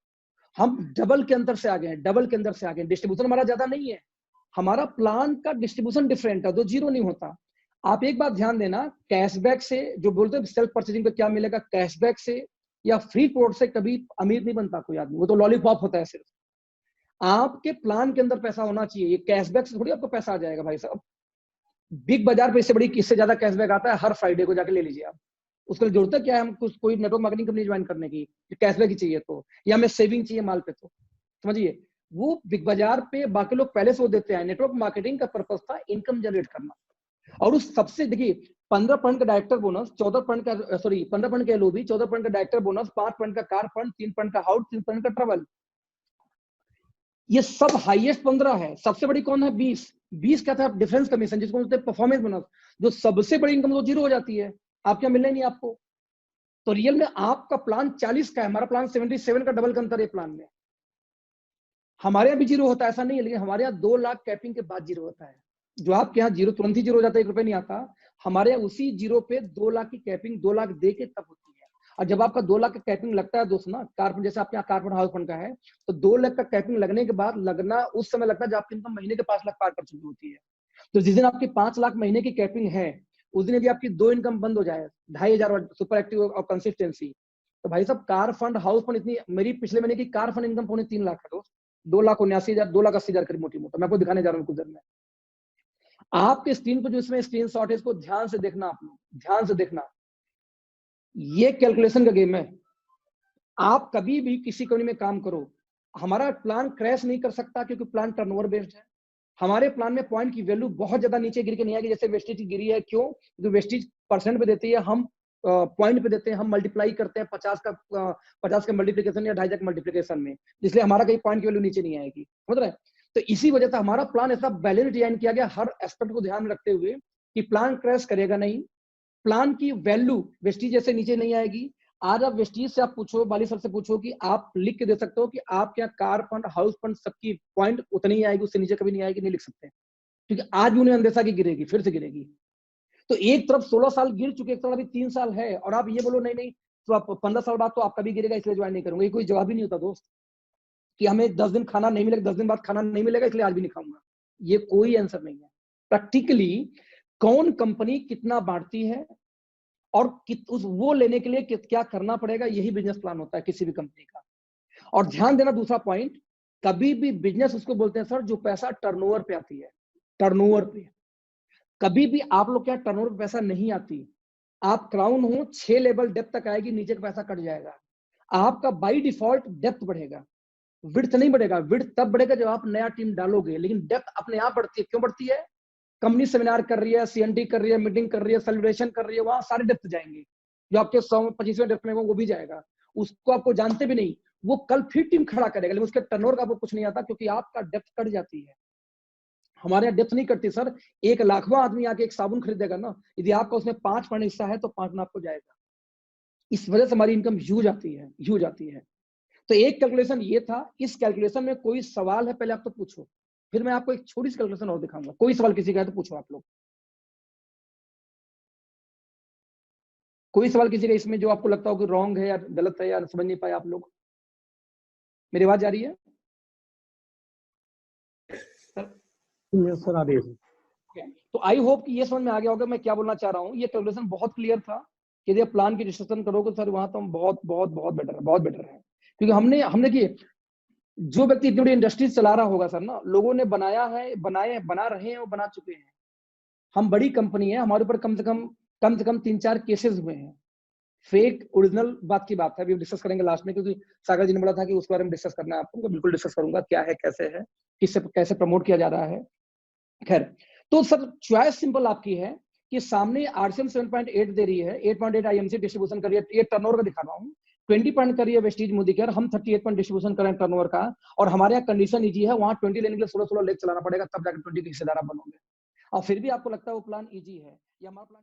हम डबल के अंदर से आ गए हैं, डबल के अंदर से आ गए। डिस्ट्रीब्यूशन हमारा ज्यादा नहीं है, हमारा प्लान का डिस्ट्रीब्यूशन डिफरेंट है, तो जीरो नहीं होता। आप एक बात ध्यान देना, कैशबैक से जो बोलते हैं सेल्फ परचेजिंग पे क्या मिलेगा, कैशबैक से या फ्री प्रोडक्ट से कभी अमीर नहीं बनता कोई आदमी, वो तो लॉलीपॉप होता है सिर्फ। आपके प्लान के अंदर पैसा होना चाहिए, ये कैशबैक से थोड़ी आपको पैसा आ जाएगा भाई साहब। बिग बाजार पे इससे बड़ी किससे ज्यादा कैशबैक आता है, हर फ्राइडे को जाके ले लीजिए आप। उसके लिए जरूरत है क्या है हमको कोई नेटवर्क मार्केटिंग कंपनी ज्वाइन करने की, कैशबैक ही चाहिए तो, या हमें सेविंग चाहिए माल पे, तो समझिए वो बिग बाजार पे बाकी लोग पहले से वो देते हैं। नेटवर्क मार्केटिंग का पर्पस था इनकम जनरेट करना, और उस सबसे देखिए 15% का डायरेक्टर बोनस, 14% का, सॉरी 15% का एलओबी, 14% का डायरेक्टर बोनस, 5% का कार फंड, 3% का हाउस, 3% का ट्रेवल, ये सब हाईएस्ट 15 है। सबसे बड़ी कौन है, 20 क्या था, डिफरेंस कमीशन, जिसको बोलते हैं परफॉर्मेंस बोनस। जो सबसे बड़ी इनकम तो जीरो हो जाती है, आप क्या मिलने नहीं आपको। तो रियल में आपका प्लान 40 का है, हमारा प्लान 77 का, डबल का अंतर है प्लान में। हमारे यहाँ भी जीरो होता है ऐसा नहीं है, लेकिन हमारे यहाँ 2 लाख कैपिंग के बाद जीरो होता है। जो आपके यहाँ जीरो तुरंत ही जीरो हो जाता है, 1 रुपए नहीं आता, हमारे यहाँ उसी जीरो पे 2 लाख की कैपिंग 2 लाख दे के तब होती है। और जब आपका 2 लाख का कैपिंग लगता है दोस्त ना, कारफंड जैसे आपके यहाँ कारफंड हाउस फंड का है, तो 2 लाख का कैपिंग लगने के बाद लगना उस समय लगता है जब आपकी इनकम महीने के 5 लाख पार कर चुकी होती है। तो जिस दिन आपकी 5 लाख महीने की कैपिंग है, उस दिन यदि आपकी 2 इनकम बंद हो जाए, 2,500 सुपर एक्टिव और कंसिस्टेंसी, तो भाई साहब कार फंड हाउस फंड इतनी, मेरी पिछले महीने की कार फंड इनकम 3.5 लाख है दोस्त, 2,79,000, 2,80,000 करीब मोटी मोटा, मैं आपको दिखाने जा रहा हूँ कुछ देर में। आपके स्क्रीन को जो इसमें स्क्रीन शॉट है, इसको ध्यान से देखना, आप लोग ध्यान से देखना, ये कैलकुलेशन का गेम है। आप कभी भी किसी कंपनी में काम करो, हमारा प्लान क्रैश नहीं कर सकता क्योंकि प्लान टर्नओवर बेस्ड है। हमारे प्लान में पॉइंट की वैल्यू बहुत ज्यादा नीचे गिर के नहीं आएगी, जैसे वेस्टेज की गिरी है। क्यों? क्योंकि वेस्टेज परसेंट पे देती है, हम पॉइंट पे देते हैं, हम मल्टीप्लाई करते हैं 50 का मल्टीप्लीकेशन या 2.5 का मल्टीप्लीकेशन में, इसलिए हमारा कहीं पॉइंट की वैल्यू नीचे नहीं आएगी, समझ रहे हैं। तो इसी वजह से हमारा प्लान ऐसा बैलेंस डिजाइन किया गया, हर एस्पेक्ट को ध्यान में रखते हुए कि प्लान क्रैश करेगा नहीं, प्लान की वैल्यू वेस्टीज जैसे नीचे नहीं आएगी। आज आप वेस्टीज से आप पूछो, बाली सर से पूछो कि आप लिख के दे सकते हो कि आप क्या कार फंड हाउस फंड सबकी पॉइंट उतनी ही आएगी, उससे नीचे कभी नहीं आएगी, नहीं लिख सकते, क्योंकि आज भी उन्हें अंदेशा की गिरेगी, फिर से गिरेगी। तो एक तरफ 16 साल गिर चुके, एक तरफ अभी 3 साल है, और आप ये बोलो नहीं नहीं तो आप 15 साल बाद तो आपका भी गिरेगा इसलिए ज्वाइन नहीं करूंगा। ये कोई जवाब ही नहीं होता दोस्त, कि हमें 10 दिन खाना नहीं मिलेगा, 10 दिन बाद खाना नहीं मिलेगा इसलिए आज भी नहीं खाऊंगा। ये कोई आंसर नहीं है। प्रैक्टिकली कौन कंपनी कितना बांटती है और उस वो लेने के लिए क्या करना पड़ेगा, यही बिजनेस प्लान होता है किसी भी कंपनी का। और ध्यान देना दूसरा पॉइंट, कभी भी बिजनेस उसको बोलते हैं सर जो पैसा टर्नओवर पे आती है, टर्नओवर पे। कभी भी आप लोग क्या टर्नओवर पे पैसा नहीं आती। आप क्राउन हो 6 लेवल डेप्थ तक आएगी, नीचे का पैसा कट जाएगा। आपका बाई डिफॉल्ट डेप्थ बढ़ेगा, विड्थ नहीं बढ़ेगा। विड्थ तब बढ़ेगा जब आप नया टीम डालोगे, लेकिन डेप्थ अपने आप बढ़ती है। क्यों बढ़ती है? कंपनी सेमिनार कर रही है, सीएनडी कर रही है, मीटिंग कर रही है, सेलिब्रेशन कर रही है, वहां सारे डेप्थ जाएंगे। जो आपके 125वें डेप्थ में वो भी जाएगा, उसको आपको जानते भी नहीं, वो कल फिर टीम खड़ा करेगा, लेकिन उसके टर्नओवर का आपको कुछ नहीं आता, क्योंकि आपका डेप्थ कट जाती है। हमारे यहाँ डेप्थ नहीं कटती सर। 1 लाखवां आदमी आके एक साबुन खरीदेगा ना, यदि आपका उसमें 5% हिस्सा है तो 5 आपको जाएगा। इस वजह से हमारी इनकम ह्यूज आती है, ह्यूज आती है। तो एक कैलकुलेशन ये था। इस कैलकुलेशन में कोई सवाल है पहले आप तो पूछो, फिर मैं आपको एक छोटी सी कैलकुलेशन और दिखाऊंगा। कोई सवाल किसी का है तो पूछो आप लोग। कोई सवाल किसी का इसमें जो आपको लगता हो कि रॉन्ग है या गलत है या समझ नहीं पाए आप लोग? मेरी आवाज आ रही है? सर आ रही है। तो आई होप कि ये समझ में आ गया होगा मैं क्या बोलना चाह रहा हूँ। ये कैलकुलेशन बहुत क्लियर था। यदि आप प्लान की डिस्कशन करोगे सर वहां तो हम बहुत बहुत बहुत बेटर है, बहुत बेटर है। क्योंकि हमने कि जो व्यक्ति इतनी बड़ी इंडस्ट्रीज चला रहा होगा सर ना, लोगों ने बनाया है, बना रहे हैं और बना चुके हैं। हम बड़ी कंपनी है, हमारे ऊपर कम से कम 3-4 केसेस हुए हैं। फेक ओरिजिनल बात की बात है, अभी डिस्कस करेंगे लास्ट में, क्योंकि सागर जी ने बोला था कि उसके बारे में डिस्कस करना है आपको, तो बिल्कुल डिस्कस करूंगा क्या है, कैसे है, किससे कैसे प्रमोट किया जा रहा है। खैर, तो सर चॉइस सिंपल आपकी है कि सामने आरसीएम 7.8 दे रही है, 8.8 आईएमसी डिस्ट्रीब्यूशन कर रही है। ये टर्नओवर का दिखा रहा हूँ। 20 पॉइंट कर रही है वेस्टीज मोदी केयर, हम 38 पॉइंट डिस्ट्रीब्यूशन करें टर्नओवर का, और हमारे यहाँ कंडीशन इजी है, वहां 20 लेने के लिए 16 लेग चलाना पड़ेगा, तब जाकर 20 के हिस्सेदार बनोगे। और फिर भी आपको लगता है वो प्लान इजी है, या हमारा प्लान